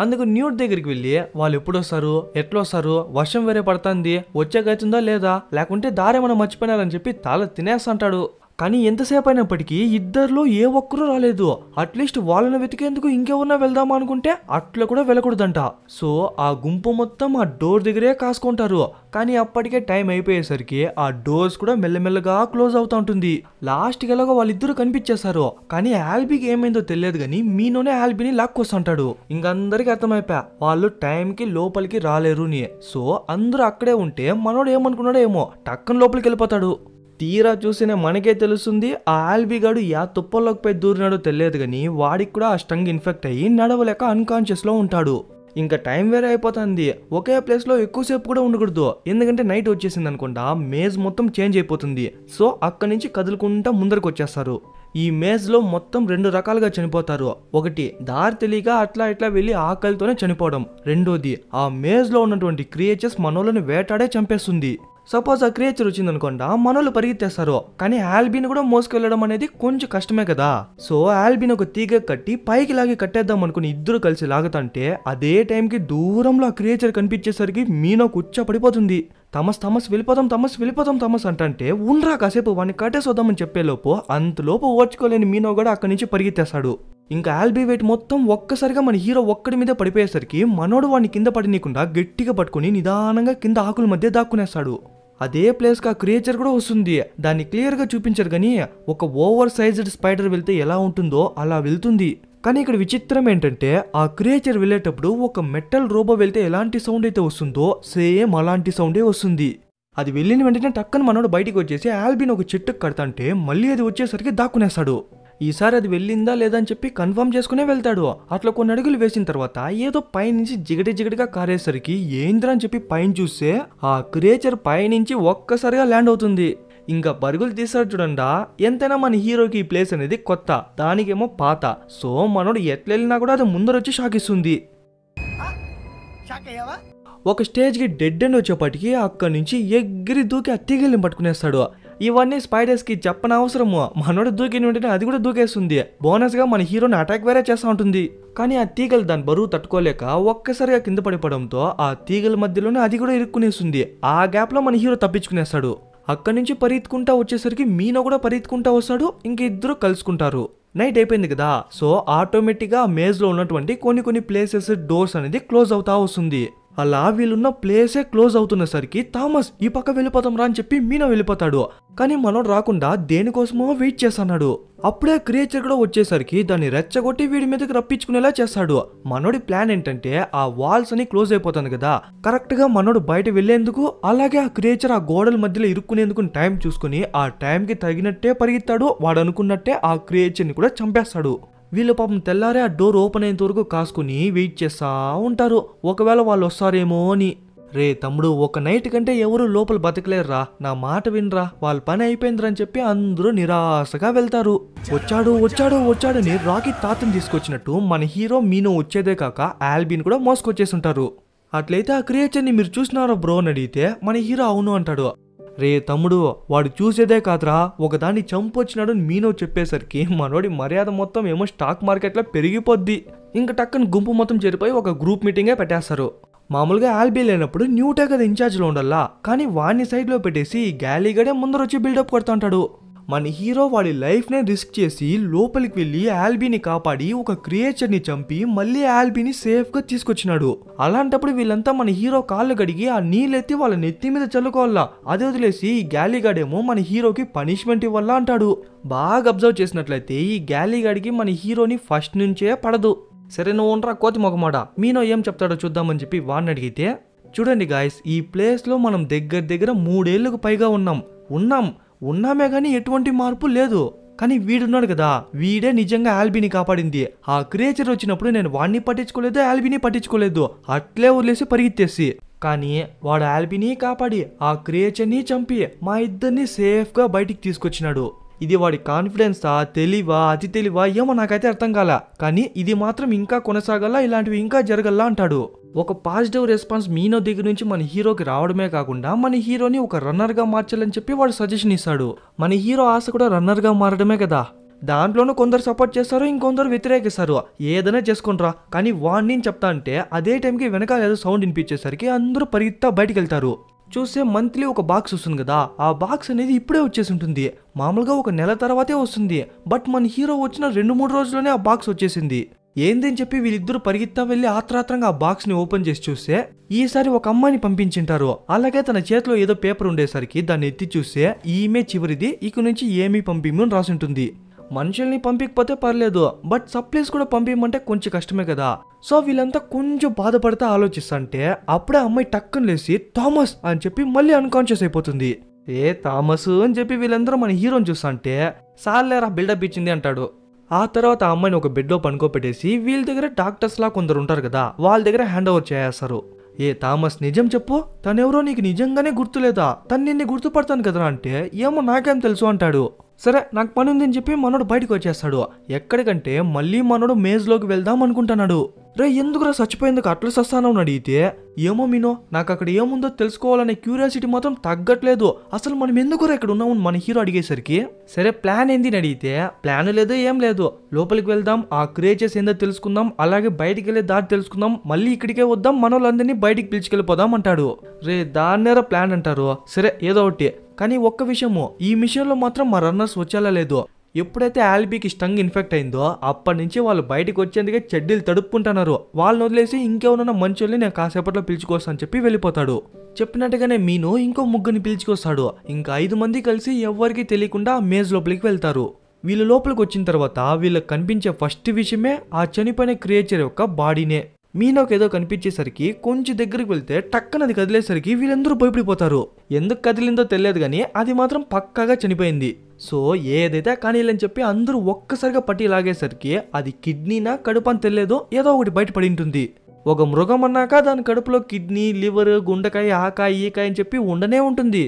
అందుకు న్యూట్ దగ్గరికి వెళ్ళి వాళ్ళు ఎప్పుడు వస్తారు, ఎట్లా వస్తారు, వర్షం వేరే పడుతుంది, వచ్చేకైతుందా లేదా, లేకుంటే దారేమన్నా మర్చిపోయినారని చెప్పి తల తినేస్తుంటాడు. కానీ ఎంతసేపు అయినప్పటికీ ఇద్దరిలో ఏ ఒక్కరూ రాలేదు. అట్లీస్ట్ వాళ్ళని వెతికేందుకు ఇంకెవరన్నా వెళ్దామా అనుకుంటే అట్లా కూడా వెళ్ళకూడదంట. సో ఆ గుంపు మొత్తం ఆ డోర్ దగ్గరే కాసుకుంటారు. కానీ అప్పటికే టైం అయిపోయేసరికి ఆ డోర్స్ కూడా మెల్లమెల్లగా క్లోజ్ అవుతా ఉంటుంది. లాస్ట్కి ఎలాగో వాళ్ళిద్దరూ కనిపించేస్తారు. కానీ ఆల్బీకి ఏమైందో తెలియదు కానీ మీనోనే ఆల్బీని లాక్కొస్తుంటాడు. ఇంకందరికి అర్థమైపోయా వాళ్ళు టైంకి లోపలికి రాలేరు అని. సో అందరూ అక్కడే ఉంటే మనోడు ఏమనుకున్నాడో ఏమో టక్కన లోపలికి వెళ్ళిపోతాడు. తీరా చూసిన మనకే తెలుస్తుంది ఆ ఆల్బీ గాడు యా తుప్పల్లోకి పోయి దూరినాడో తెలియదు కానీ వాడికి కూడా ఆ స్టంగ్ ఇన్ఫెక్ట్ అయ్యి నడవలేక అన్కాన్షియస్ లో ఉంటాడు. ఇంకా టైం వేరే అయిపోతుంది. ఒకే ప్లేస్ లో ఎక్కువసేపు కూడా ఉండకూడదు, ఎందుకంటే నైట్ వచ్చేసింది అనుకుంటా మేజ్ మొత్తం చేంజ్ అయిపోతుంది. సో అక్కడి నుంచి కదులుకుంటా ముందరకు వచ్చేస్తారు. ఈ మేజ్ లో మొత్తం 2 రకాలుగా చనిపోతారు. ఒకటి దారి తెలియక అట్లా ఇట్లా వెళ్ళి ఆకలితోనే చనిపోవడం. రెండోది ఆ మేజ్ లో ఉన్నటువంటి క్రియేచర్స్ మనోళ్ళని వేటాడే చంపేస్తుంది. సపోజ్ ఆ క్రియేచర్ వచ్చింది అనుకోండా మనోళ్ళు పరిగెత్తేస్తారు. కానీ ఆల్బీని కూడా మోసుకెళ్లడం అనేది కొంచెం కష్టమే కదా. సో ఆల్బీని ఒక తీగ కట్టి పైకి లాగి కట్టేద్దాం అనుకుని ఇద్దరు కలిసి లాగుతంటే అదే టైంకి దూరంలో ఆ క్రియేచర్ కనిపించేసరికి మీనో కుచ్చ పడిపోతుంది. తమస్ వెళ్ళిపోతాం అంటే ఉండ్రా కాసేపు వాడిని కట్టేసొద్దామని చెప్పేలోపు అంతలోపు ఓర్చుకోలేని మీనో కూడా అక్కడి నుంచి పరిగెత్తేస్తాడు. ఇంకా ఆల్బీ వెయిట్ మొత్తం ఒక్కసారిగా మన హీరో ఒక్కడి మీద పడిపోయేసరికి మనోడు వాడిని కింద పడినీయకుండా గట్టిగా పట్టుకుని నిదానంగా కింద ఆకుల మధ్య దాక్కునేస్తాడు. అదే ప్లేస్ కి ఆ క్రియేచర్ కూడా వస్తుంది. దాన్ని క్లియర్ గా చూపించారు కానీ ఒక ఓవర్ సైజ్డ్ స్పైడర్ వెళ్తే ఎలా ఉంటుందో అలా వెళ్తుంది. కానీ ఇక్కడ విచిత్రం ఏంటంటే ఆ క్రియేచర్ వెళ్ళేటప్పుడు ఒక మెటల్ రోబో వెళ్తే ఎలాంటి సౌండ్ అయితే వస్తుందో సేమ్ అలాంటి సౌండే వస్తుంది. అది వెళ్ళిన వెంటనే టక్కన మనోడు బయటికి వచ్చేసి ఆల్బీని ఒక చెట్టుకు కడతాంటే మళ్ళీ అది వచ్చేసరికి దాక్కునేస్తాడు. ఈసారి అది వెళ్ళిందా లేదా అని చెప్పి కన్ఫర్మ్ చేసుకునే వెళ్తాడు. అట్లా కొన్ని అడుగులు వేసిన తర్వాత ఏదో పైనుంచి జిగటిగా కారేసరికి ఏంద్రా అని చెప్పి పైన చూస్తే ఆ క్రియేచర్ పైనుంచి ఒక్కసారిగా ల్యాండ్ అవుతుంది. ఇంకా పరుగులు తీస్తాడు చూడండా. ఎంతైనా మన హీరోకి ఈ ప్లేస్ అనేది కొత్త, దానికేమో పాత. సో మనోడు ఎట్లా వెళ్ళినా కూడా అది ముందరొచ్చి షాక్ ఇస్తుంది. ఒక స్టేజ్కి డెడ్ ఎండ్ వచ్చేపటికి అక్కడి నుంచి ఎగిరి దూకి ఆ తీగల్ని పట్టుకునేస్తాడు. ఇవన్నీ స్పైడర్స్ కి చెప్పనవసరము. మనోడు దూకిన వెంటనే అది కూడా దూకేస్తుంది. బోనస్ గా మన హీరోని అటాక్ వేరే చేస్తూ ఉంటుంది. కానీ ఆ తీగలు దాని బరువు తట్టుకోలేక ఒక్కసారిగా కింద పడిపోవడంతో ఆ తీగల మధ్యలోనే అది కూడా ఇరుక్కునేస్తుంది. ఆ గ్యాప్ లో మన హీరో తప్పించుకునేస్తాడు. అక్కడి నుంచి పరిగెత్తుకుంటా వచ్చేసరికి మీనో కూడా పరిగెత్తుకుంటా వస్తాడు. ఇంక ఇద్దరు కలుసుకుంటారు. నైట్ అయిపోయింది కదా. సో ఆటోమేటిక్ గా మేజ్ లో ఉన్నటువంటి కొన్ని ప్లేసెస్ డోర్స్ అనేది క్లోజ్ అవుతా వస్తుంది. అలా వీళ్ళున్న ప్లేసే క్లోజ్ అవుతున్నసరికి థామస్ ఈ పక్క వెళ్ళిపోతాం రా అని చెప్పి మీనో వెళ్ళిపోతాడు. కానీ మనోడు రాకుండా దేనికోసమో వెయిట్ చేస్తున్నాడు. అప్పుడే క్రియేచర్ కూడా వచ్చేసరికి దాన్ని రెచ్చగొట్టి వీడి మీదకి రప్పించుకునేలా చేస్తాడు. మనోడి ప్లాన్ ఏంటంటే ఆ వాల్స్ అని క్లోజ్ అయిపోతాను కదా, కరెక్ట్ గా మనోడు బయట వెళ్లేందుకు అలాగే ఆ క్రియేచర్ ఆ గోడల మధ్యలో ఇరుక్కునేందుకు టైం చూసుకుని ఆ టైంకి తగినట్టే పరిగెత్తాడు. వాడు అనుకున్నట్టే ఆ క్రియేచర్ ని కూడా చంపేస్తాడు. వీళ్ళు పాపం తెల్లారే ఆ డోర్ ఓపెన్ అయ్యేంత వరకు కాసుకుని వెయిట్ చేస్తా ఉంటారు, ఒకవేళ వాళ్ళు వస్తారేమో అని. రే తమ్ముడు, ఒక నైట్ కంటే ఎవరు లోపల బతకలేరురా, నా మాట వినరా, వాళ్ళ పని అయిపోయిందిరా అని చెప్పి అందరూ నిరాశగా వెళ్తారు. వచ్చాడు వచ్చాడు వచ్చాడని రాకీ తాతని తీసుకొచ్చినట్టు మన హీరో మీనో వచ్చేదే కాక ఆల్బిన్ కూడా మోసుకొచ్చేసి ఉంటారు. అట్లయితే ఆ క్రియేచర్ని మీరు చూసినారా బ్రో అని అడిగితే మన హీరో అవును అంటాడు. రే తమ్ముడు, వాడు చూసేదే కాదురా, ఒకదాన్ని చంపొచ్చినాడు మీనో చెప్పేసరికి మనోడి మర్యాద మొత్తం ఏమో స్టాక్ మార్కెట్లో పెరిగిపోద్ది. ఇంక టక్కన గుంపు మొత్తం చేరిపోయి ఒక గ్రూప్ మీటింగే పెట్టేస్తారు. మామూలుగా ఆల్బీ లేనప్పుడు న్యూటే కదా ఇన్ఛార్జ్లో ఉండాలా, కానీ వాడిని సైడ్లో పెట్టేసి గ్యాలీగడే ముందరొచ్చి బిల్డప్ కొడుతుంటాడు. మన హీరో వాడి లైఫ్నే రిస్క్ చేసి లోపలికి వెళ్ళి ఆల్బీని కాపాడి ఒక క్రియేచర్ని చంపి మళ్ళీ ఆల్బీని సేఫ్గా తీసుకొచ్చినాడు. అలాంటప్పుడు వీళ్ళంతా మన హీరో కాళ్ళు గడిగి ఆ నీళ్ళెత్తి వాళ్ళ నెత్తి మీద చల్లుకోవాలా, అదే వదిలేసి ఈ గ్యాలీగాడేమో మన హీరోకి పనిష్మెంట్ ఇవ్వాలా అంటాడు. బాగా అబ్జర్వ్ చేసినట్లయితే ఈ గ్యాలీగాడికి మన హీరోని ఫస్ట్ నుంచే పడదు. సరే నువ్వు ఉండరా కోతి మొగమాడ, మీనో ఏం చెప్తాడో చూద్దామని చెప్పి వాడిని అడిగితే, చూడండి గాయస్, ఈ ప్లేస్లో మనం దగ్గర 3 ఏళ్లకు పైగా ఉన్నామే కానీ ఎటువంటి మార్పు లేదు. కానీ వీడున్నాడు కదా, వీడే నిజంగా ఆల్బీని కాపాడింది. ఆ క్రియేచర్ వచ్చినప్పుడు నేను వాడిని పట్టించుకోలేదు, ఆల్బీని పట్టించుకోలేదు, అట్లే వదిలేసి పరిగెత్తేసి. కానీ వాడు ఆల్బీని కాపాడి ఆ క్రియేచర్ని చంపి మా ఇద్దరిని సేఫ్గా బయటికి తీసుకొచ్చినాడు. ఇది వాడి కాన్ఫిడెన్సా, తెలివా, అతి తెలివా ఏమో నాకైతే అర్థం కాల. కానీ ఇది మాత్రం ఇంకా కొనసాగాల, ఇలాంటివి ఇంకా జరగల్లా అంటాడు. ఒక పాజిటివ్ రెస్పాన్స్ మీనో దగ్గర నుంచి మన హీరోకి రావడమే కాకుండా మన హీరోని ఒక రన్నర్గా మార్చాలని చెప్పి వాడు సజెషన్ ఇస్తాడు. మన హీరో ఆశ కూడా రన్నర్గా మారడమే కదా. దాంట్లోనూ కొందరు సపోర్ట్ చేస్తారు, ఇంకొందరు వ్యతిరేకిస్తారు. ఏదైనా చేసుకుంటారా, కానీ వాడిని చెప్తా అంటే అదే టైంకి వెనకాల ఏదో సౌండ్ వినిపించేసరికి అందరూ పరిగెత్తా బయటికి వెళ్తారు. చూస్తే మంత్లీ ఒక బాక్స్ వస్తుంది కదా, ఆ బాక్స్ అనేది ఇప్పుడే వచ్చేసి ఉంటుంది. మామూలుగా ఒక నెల తర్వాతే వస్తుంది, బట్ మన హీరో వచ్చిన 2-3 రోజుల్లోనే ఆ బాక్స్ వచ్చేసింది. ఏందని చెప్పి వీళ్ళిద్దరూ పరిగెత్తా వెళ్ళి ఆత్రాత్రంగా ఆ బాక్స్ ని ఓపెన్ చేసి చూస్తే ఈసారి ఒక అమ్మాయిని పంపించింటారు. అలాగే తన చేతిలో ఏదో పేపర్ ఉండేసరికి దాన్ని ఎత్తి చూస్తే ఈమె చివరిది, ఇక నుంచి ఏమీ పంపిమని రాసి ఉంటుంది. మనుషుల్ని పంపించకపోతే పర్లేదు, బట్ సప్లైస్ కూడా పంపించమంటే కొంచెం కష్టమే కదా. సో వీళ్ళంతా కొంచెం బాధపడితే ఆలోచిస్తుంటే అప్పుడే అమ్మాయి టక్కన లేసి థామస్ అని చెప్పి మళ్ళీ అన్కాన్షియస్ అయిపోతుంది. ఏ థామస్ అని చెప్పి వీళ్ళందరూ మన హీరోని చూస్తుంటే సార్లేరా బిల్డప్ ఇచ్చింది అంటాడు. ఆ తర్వాత ఆ అమ్మాయిని ఒక బెడ్లో పనుకోపెట్టేసి వీళ్ళ దగ్గర డాక్టర్స్ లా కొందరు ఉంటారు కదా, వాళ్ళ దగ్గర హ్యాండ్ ఓవర్ చేస్తారు. ఏ థామస్ నిజం చెప్పు, తనెవరో నీకు నిజంగానే గుర్తులేదా, తను నిన్ను గుర్తుపడతాను కదరా అంటే ఏమో నాకేం తెలుసు అంటాడు. సరే నాకు పని ఉందని చెప్పి మనోడు బయటకు వచ్చేస్తాడు. ఎక్కడికంటే మళ్ళీ మనోడు మేజ్లోకి వెళ్దాం అనుకుంటున్నాడు. రే ఎందుకురా చచ్చిపోయేందుకు అట్లా సస్తాను అని అడిగితే, ఏమో మీనో నాకు అక్కడ ఏముందో తెలుసుకోవాలనే క్యూరియాసిటీ మాత్రం తగ్గట్లేదు, అసలు మనం ఎందుకురా ఇక్కడ ఉన్నామని మన హీరో అడిగేసరికి, సరే ప్లాన్ ఏంది అని అడిగితే, ప్లాన్ లేదు ఏం లేదు, లోపలికి వెళ్దాం, ఆ క్రియేచర్స్ ఏందో తెలుసుకుందాం, అలాగే బయటికి వెళ్ళే దారి తెలుసుకుందాం, మళ్ళీ ఇక్కడికే వద్దాం, మనోళ్ళందరినీ బయటికి పిలుచుకెళ్ళిపోదాం అంటాడు. రే దాన్నేరా ప్లాన్ అంటారు. సరే ఏదో ఒకటి, కానీ ఒక్క విషయము, ఈ మిషన్లో మాత్రం మా రన్నర్స్ వచ్చేలా లేదు. ఎప్పుడైతే ఆల్బీకి స్టంగ్ ఇన్ఫెక్ట్ అయిందో అప్పటి నుంచి వాళ్ళు బయటకు వచ్చేందుకే చెడ్డీలు తడుపుకుంటున్నారు. వాళ్ళని వదిలేసి ఇంకెవరన్నా మనుషుల్ని నేను కాసేపట్లో పిలుచుకొస్తా అని చెప్పి వెళ్ళిపోతాడు. చెప్పినట్టుగానే మీను ఇంకో ముగ్గురిని పిలుచుకొస్తాడు. ఇంకా 5 మంది కలిసి ఎవరికి తెలియకుండా మేజ్ లోపలికి వెళ్తారు. వీళ్ళు లోపలికి వచ్చిన తర్వాత వీళ్ళకి కనిపించే ఫస్ట్ విషయమే ఆ చనిపోయిన క్రియేచర్ యొక్క బాడీనే. మీనోకి ఏదో కనిపించేసరికి కొంచెం దగ్గరికి వెళ్తే టక్కన అది కదిలేసరికి వీళ్ళందరూ భయపడిపోతారు. ఎందుకు కదిలిందో తెలియదు కానీ అది మాత్రం పక్కాగా చనిపోయింది. సో ఏదైతే కానీలని చెప్పి అందరూ ఒక్కసారిగా పట్టి లాగేసరికి అది కిడ్నీనా కడుపు అని తెలియదు, ఏదో ఒకటి బయటపడి ఉంటుంది. ఒక మృగం అన్నాక దాని కడుపులో కిడ్నీ, లివర్, గుండెకాయ, ఆకాయ, ఈకాయ అని చెప్పి ఉండనే ఉంటుంది.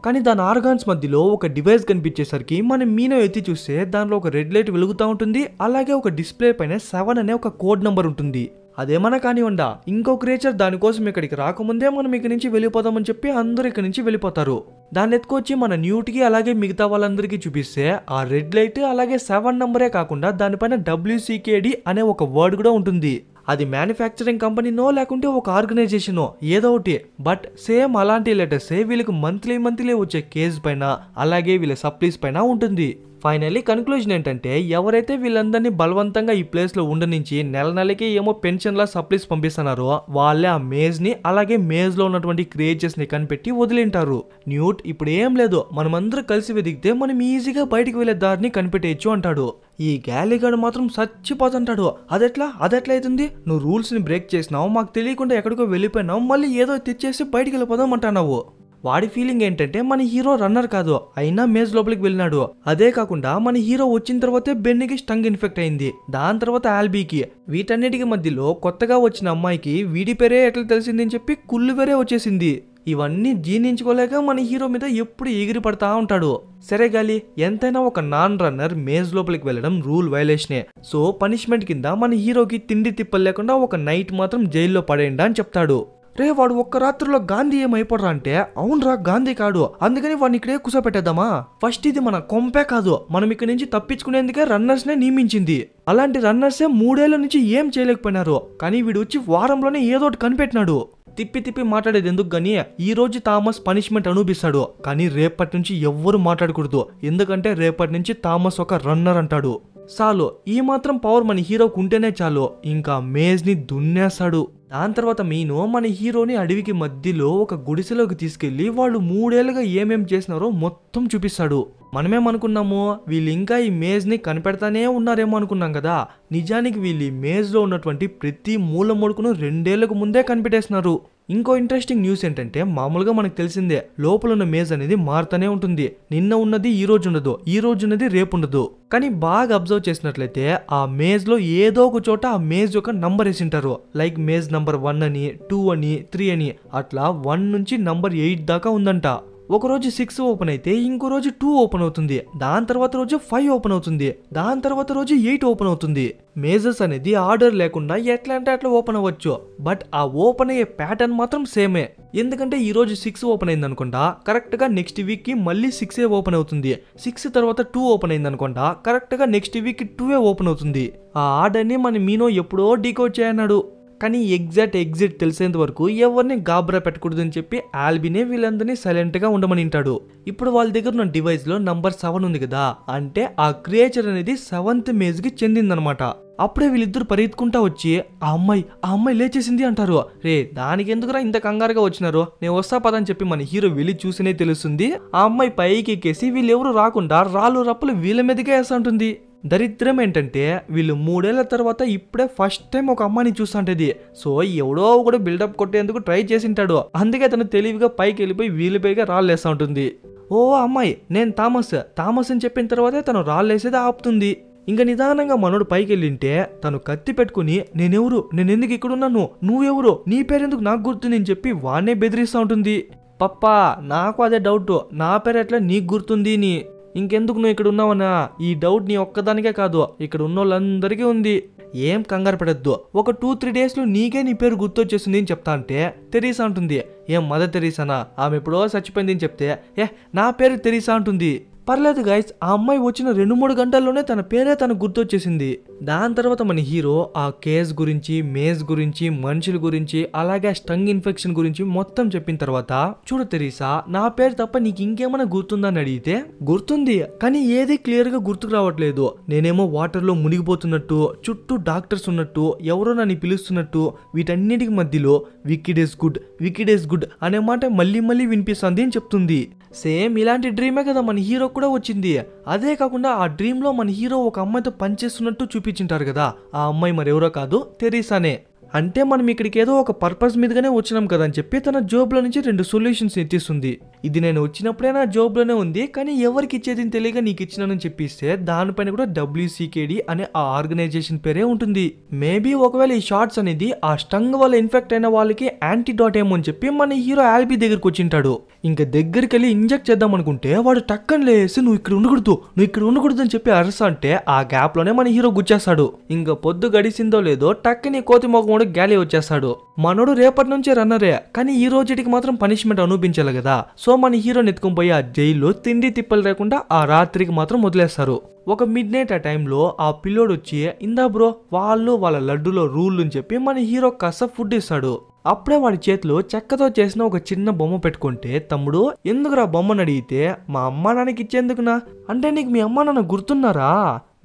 కానీ దాని ఆర్గాన్స్ మధ్యలో ఒక డివైస్ కనిపించేసరికి మనం మీనో ఎత్తి చూస్తే దానిలో ఒక రెడ్ లైట్ వెలుగుతూ ఉంటుంది. అలాగే ఒక డిస్ప్లే పైన 7 అనే ఒక కోడ్ నంబర్ ఉంటుంది. అదేమన్నా కానివ్వండా, ఇంకో క్రియేచర్ దానికోసం ఇక్కడికి రాకముందే మనం ఇక్కడి నుంచి వెళ్ళిపోదామని చెప్పి అందరూ ఇక్కడి నుంచి వెళ్ళిపోతారు. దాన్ని ఎత్తుకొచ్చి మన న్యూట్కి అలాగే మిగతా వాళ్ళందరికీ చూపిస్తే ఆ రెడ్ లైట్ అలాగే 7 నంబరే కాకుండా దానిపైన WCKD అనే ఒక వర్డ్ కూడా ఉంటుంది. అది మ్యానుఫ్యాక్చరింగ్ కంపెనీనో లేకుంటే ఒక ఆర్గనైజేషనో ఏదో ఒకటి. బట్ సేమ్ అలాంటి లెటర్సే వీళ్ళకి మంత్లీ వచ్చే కేజ్ పైన అలాగే వీళ్ళ సప్లీస్ పైన ఉంటుంది. ఫైనల్లీ కన్క్లూజన్ ఏంటంటే ఎవరైతే వీళ్ళందరినీ బలవంతంగా ఈ ప్లేస్ లో ఉండనించి నెలకి ఏమో పెన్షన్ లా సప్లీస్ పంపిస్తున్నారో వాళ్ళే ఆ మేజ్ ని అలాగే మేజ్ లో ఉన్నటువంటి క్రియేచర్స్ ని కనిపెట్టి వదిలింటారు. న్యూట్ ఇప్పుడు ఏం లేదు, మనమందరం కలిసి వెదిగితే మనం ఈజీగా బయటికి వెళ్లే దారిని కనిపెట్టేయచ్చు అంటాడు. ఈ గ్యాలీగాడు మాత్రం చచ్చిపోతుంటాడు. అదెట్లా అవుతుంది, నువ్వు రూల్స్ ని బ్రేక్ చేసినావు, మాకు తెలియకుండా ఎక్కడికో వెళ్ళిపోయినావు, మళ్ళీ ఏదో తెచ్చేసి బయటికి వెళ్ళిపోదాం అంటున్నావు. వాడి ఫీలింగ్ ఏంటంటే మన హీరో రన్నర్ కాదు, అయినా మేజ్ లోపలికి వెళ్ళినాడు. అదే కాకుండా మన హీరో వచ్చిన తర్వాతే బెన్నీకి స్టంగ్ ఇన్ఫెక్ట్ అయింది, దాని తర్వాత ఆల్బీకి. వీటన్నిటికి మధ్యలో కొత్తగా వచ్చిన అమ్మాయికి వీడి పేరే ఎట్లా తెలిసింది అని చెప్పి కుళ్ళు వేరే వచ్చేసింది. ఇవన్నీ జీర్ణించుకోలేక మన హీరో మీద ఎప్పుడు ఎగిరి పడతా ఉంటాడు. సరే గాలి, ఎంతైనా ఒక నాన్ రన్నర్ మేజ్ లోపలికి వెళ్ళడం రూల్ వైలేషనే. సో పనిష్మెంట్ కింద మన హీరోకి తిండి తిప్పలు లేకుండా ఒక నైట్ మాత్రం జైల్లో పడేయండి అని చెప్తాడు. రే వాడు ఒక్క రాత్రిలో గాంధీ ఏమైపోడరా అంటే, అవునరా గాంధీ కాడు, అందుకని వాడిని ఇక్కడే కూర్చోపెట్టేద్దామా. ఫస్ట్ ఇది మన కొంపే కాదు, మనం ఇక్కడి నుంచి తప్పించుకునేందుకే రన్నర్స్ నే నియమించింది. అలాంటి రన్నర్సే 3 ఏళ్ల నుంచి ఏం చేయలేకపోయినారు, కానీ వీడు వచ్చి వారంలోనే ఏదోటి కనిపెట్టినాడు. తిప్పి మాట్లాడేది ఎందుకు గానీ ఈ రోజు థామస్ పనిష్మెంట్ అనుభవిస్తాడు, కానీ రేపటి నుంచి ఎవ్వరు మాట్లాడకూడదు, ఎందుకంటే రేపటి నుంచి థామస్ ఒక రన్నర్ అంటాడు. చాలు, ఈ మాత్రం పవర్ మన హీరోకు ఉంటేనే చాలు, ఇంకా మేజ్ ని దున్నేస్తాడు. దాని తర్వాత మీను మన హీరోని అడవికి మధ్యలో ఒక గుడిసెలోకి తీసుకెళ్లి వాళ్ళు 3 ఏళ్లుగా ఏమేం చేసినారో మొత్తం చూపిస్తాడు. మనమేమనుకున్నాము వీళ్ళు ఇంకా ఈ మేజ్ ని కనిపెడతానే ఉన్నారేమో అనుకున్నాం కదా, నిజానికి వీళ్ళు ఈ మేజ్ లో ఉన్నటువంటి ప్రతి మూల ముడుకును 2 ఏళ్లకు ముందే కనిపెట్టేస్తున్నారు. ఇంకో ఇంట్రెస్టింగ్ న్యూస్ ఏంటంటే, మామూలుగా మనకు తెలిసిందే లోపల ఉన్న మేజ్ అనేది మారుతూనే ఉంటుంది. నిన్న ఉన్నది ఈ రోజు ఉండదు, ఈ రోజు ఉన్నది రేపు ఉండదు. కానీ బాగా అబ్జర్వ్ చేసినట్లయితే ఆ మేజ్ లో ఏదో ఒక చోట ఆ మేజ్ యొక్క నంబర్ వేసింటారు. లైక్ మేజ్ నంబర్ 1 అని, 2 అని, 3 అని, అట్లా 1 నుంచి నంబర్ 8 దాకా ఉందంట. ఒక రోజు 6 ఓపెన్ అయితే ఇంకో రోజు 2 ఓపెన్ అవుతుంది, దాని తర్వాత రోజు 5 ఓపెన్ అవుతుంది, దాని తర్వాత రోజు 8 ఓపెన్ అవుతుంది. మేజర్స్ అనేది ఆర్డర్ లేకుండా ఎట్లా అంటే అట్లా ఓపెన్ అవ్వచ్చు, బట్ ఆ ఓపెన్ అయ్యే ప్యాటర్న్ మాత్రం సేమే. ఎందుకంటే ఈ రోజు 6 ఓపెన్ అయింది అనుకుంటా, కరెక్ట్ గా నెక్స్ట్ వీక్ కి మళ్ళీ 6 ఓపెన్ అవుతుంది. 6 తర్వాత 2 ఓపెన్ అయింది అనుకుంటా, కరెక్ట్ గా నెక్స్ట్ వీక్ కి 2 ఓపెన్ అవుతుంది. ఆ ఆర్డర్ ని మన మీనో ఎప్పుడో డీకోడ్ చేయన్నాడు. కానీ ఎగ్జాక్ట్ ఎగ్జిట్ తెలిసేంత వరకు ఎవరిని గాబరా పెట్టకూడదు అని చెప్పి ఆల్బీనే వీళ్ళందరినీ సైలెంట్ గా ఉండమని అంటాడు. ఇప్పుడు వాళ్ళ దగ్గర ఉన్న డివైస్ లో నంబర్ 7 ఉంది కదా, అంటే ఆ క్రియేచర్ అనేది 7th మేజ్ కి చెందిందనమాట. అప్పుడే వీళ్ళిద్దరు పరిగెత్తుకుంటా వచ్చి ఆ అమ్మాయి లేచేసింది అంటారు. రే దానికి ఎందుకురా ఇంత కంగారుగా వచ్చినారు, నేను వస్తా పదని చెప్పి మన హీరో వెళ్ళి చూసినే తెలుస్తుంది. ఆ అమ్మాయి పైకి ఎక్కేసి వీళ్ళెవరు రాకుండా రాళ్ళు రప్పులు వీళ్ళ మీదకే వేస్తా ఉంటుంది. దరిద్రం ఏంటంటే వీళ్ళు 3 ఏళ్ల తర్వాత ఇప్పుడే ఫస్ట్ టైం ఒక అమ్మాయిని చూస్తుంటది. సో ఎవడో కూడా బిల్డప్ కొట్టేందుకు ట్రై చేసింటాడు, అందుకే తను తెలివిగా పైకి వెళ్ళిపోయి వీళ్ళపైగా రాళ్ళేస్తా ఉంటుంది. ఓ అమ్మాయి నేను థామస్ అని చెప్పిన తర్వాతే తను రాళ్ళేసేది ఆపుతుంది. ఇంకా నిదానంగా మనోడు పైకి వెళ్ళింటే తను కత్తి పెట్టుకుని నేను ఎందుకు ఇక్కడున్నాను, నువ్వెవరు, నీ పేరెందుకు నాకు గుర్తుంది అని చెప్పి వాడినే బెదిరిస్తూ ఉంటుంది. పప్పా నాకు అదే డౌట్, నా పేరు ఎట్లా నీకు గుర్తుంది ని, ఇంకెందుకు నువ్వు ఇక్కడ ఉన్నావనా, ఈ డౌట్ నీ ఒక్కదానికే కాదు ఇక్కడ ఉన్న వాళ్ళందరికీ ఉంది. ఏం కంగారు పడద్దు, ఒక 2-3 డేస్ లో నీకే నీ పేరు గుర్తొచ్చేస్తుంది అని చెప్తా అంటే తెరీసా అంటుంది. ఏం మదర్ తెరీసానా, ఆమె ఎప్పుడో చచ్చిపోయింది అని చెప్తే నా పేరు తెరీసా అంటుంది. పర్లేదు గైస్, ఆ అమ్మాయి వచ్చిన 2-3 గంటల్లోనే తన పేరే తనకు గుర్తొచ్చేసింది. దాని తర్వాత మన హీరో ఆ కేస్ గురించి, మేజ్ గురించి, మనుషుల గురించి, అలాగే స్టంగ్ ఇన్ఫెక్షన్ గురించి మొత్తం చెప్పిన తర్వాత, చూడు తెరీసా నా పేరు తప్ప నీకు ఇంకేమైనా గుర్తుందని అడిగితే, గుర్తుంది కానీ ఏది క్లియర్ గా గుర్తుకు రావట్లేదు, నేనేమో వాటర్ లో మునిగిపోతున్నట్టు, చుట్టూ డాక్టర్స్ ఉన్నట్టు, ఎవరో నన్ను పిలుస్తున్నట్టు, వీటన్నిటికి మధ్యలో వికిడ్ ఇస్ గుడ్ అనే మాట మళ్ళీ వినిపిస్తుంది అని చెప్తుంది. సేమ్ ఇలాంటి డ్రీమే కదా మన హీరో కూడా వచ్చింది. అదే కాకుండా ఆ డ్రీమ్ లో మన హీరో ఒక అమ్మాయితో పనిచేస్తున్నట్టు చూపించింటారు కదా, ఆ అమ్మాయి మరెవరో కాదు తెరీసానే. అంటే మనం ఇక్కడికి ఏదో ఒక పర్పస్ మీదగానే వచ్చినాం కదా అని చెప్పి తన జోబులో నుంచి 2 సొల్యూషన్స్ ఎత్తిస్తుంది. ఇది నేను వచ్చినప్పుడే నా జోబులోనే ఉంది, కానీ ఎవరికి ఇచ్చేది తెలియక నీకు ఇచ్చినానని చెప్పిస్తే దానిపైన కూడా WCKD అనే ఆ ఆర్గనైజేషన్ పేరే ఉంటుంది. మేబీ ఒకవేళ ఈ షార్ట్స్ అనేది ఆ స్టంగ్ వల్ల ఇన్ఫెక్ట్ అయిన వాళ్ళకి యాంటీడాట్ ఏమో అని చెప్పి మన హీరో ఆల్బీ దగ్గరికి వచ్చింటాడు. ఇంకా దగ్గరికి వెళ్ళి ఇంజెక్ట్ చేద్దాం అనుకుంటే వాడు టక్కని లేసి నువ్వు ఇక్కడ ఉండకూడదు అని చెప్పి అరస అంటే ఆ గ్యాప్ లోనే మన హీరో గుచ్చేస్తాడు. ఇంకా పొద్దు గడిసిందో లేదో టక్కని కోతి మొగ మనోడు గ్యాలీ వచ్చేస్తాడు. మనోడు రేపటి నుంచే రన్నరే, కానీ ఈ రోజుకి మాత్రం పనిష్మెంట్ అనుభవించాలి కదా. సో మన హీరోని ఎత్తుకుని పోయి ఆ జైల్లో తిండి తిప్పలు లేకుండా ఆ రాత్రికి మాత్రం వదిలేస్తారు. ఒక మిడ్ నైట్ ఆ టైంలో ఆ పిల్లోడు వచ్చి ఇందా బ్రో వాళ్ళ లడ్డులో రూల్ అని చెప్పి మన హీరో కాస్త ఫుడ్ ఇస్తాడు. అప్పుడే వాడి చేతిలో చెక్కతో చేసిన ఒక చిన్న బొమ్మ పెట్టుకుంటే, తమ్ముడు ఎందుకురా బొమ్మను అడిగితే, మా అమ్మా నాన్నకి ఇచ్చేందుకునా అంటే నీకు మీ అమ్మా నాన్న గుర్తున్నారా?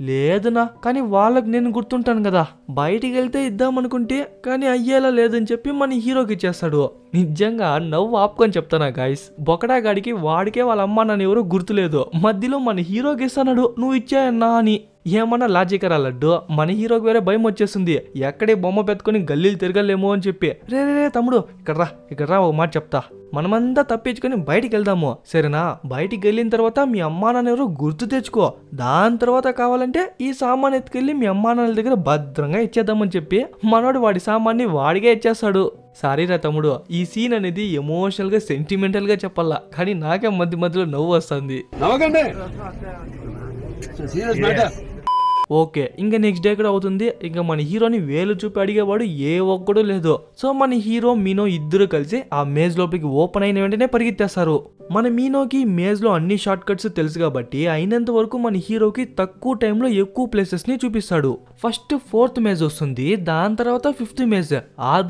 లేదునా, కానీ వాళ్ళకి నేను గుర్తుంటాను కదా, బయటికి వెళ్తే ఇద్దామనుకుంటే కానీ అయ్యేలా లేదని చెప్పి మన హీరోకి ఇచ్చేస్తాడు. నిజంగా నవ్వు ఆపుకొని చెప్తానా గాయస్, బొకడా గాడికి వాడికే వాళ్ళ అమ్మా నాన్న ఎవరో గుర్తులేదు, మధ్యలో మన హీరోకి ఇస్తాడు నువ్వు ఇచ్చాయన్నా అని. ఏమన్నా లాజిక్ రా లడ్డు, మన హీరోకి వేరే భయం వచ్చేస్తుంది, ఎక్కడే బొమ్మ పెట్టుకుని గల్లీలు తిరగలేమో అని చెప్పి. రే తమ్ముడు ఇక్కడ రా ఓ మాట చెప్తా, మనమంతా తప్పించుకొని బయటికి వెళ్దాము సరేనా? బయటికి వెళ్ళిన తర్వాత మీ అమ్మా నాన్న ఎవరో గుర్తు తెచ్చుకో, దాని తర్వాత కావాలంటే ఈ సామాన్ ఎత్తుకెళ్ళి మీ అమ్మా నాన్నల దగ్గర భద్రంగా ఇచ్చేద్దామని చెప్పి మనోడు వాడి సామాన్ని వాడిగా ఇచ్చేస్తాడు. సారీరా తమ్ముడు, ఈ సీన్ అనేది ఎమోషనల్ గా సెంటిమెంటల్ గా చెప్పాలా, కానీ నాకే మధ్యలో నవ్వు వస్తుంది. ఓకే, ఇంకా నెక్స్ట్ డే కూడా అవుతుంది. ఇంకా మన హీరోని వేలు చూపి అడిగేవాడు ఏ ఒక్కడు లేదు. సో మన హీరో మీనో ఇద్దరు కలిసి ఆ మేజ్ లోపలికి ఓపెన్ అయిన వెంటనే పరిగెత్తేస్తారు. మన మీనోకి మేజ్ లో అన్ని షార్ట్ కట్స్ తెలుసు కాబట్టి అయినంత వరకు మన హీరోకి తక్కువ టైంలో ఎక్కువ ప్లేసెస్ ని చూపిస్తాడు. ఫస్ట్ 4th మేజ్ వస్తుంది, దాని తర్వాత 5th మేజ్,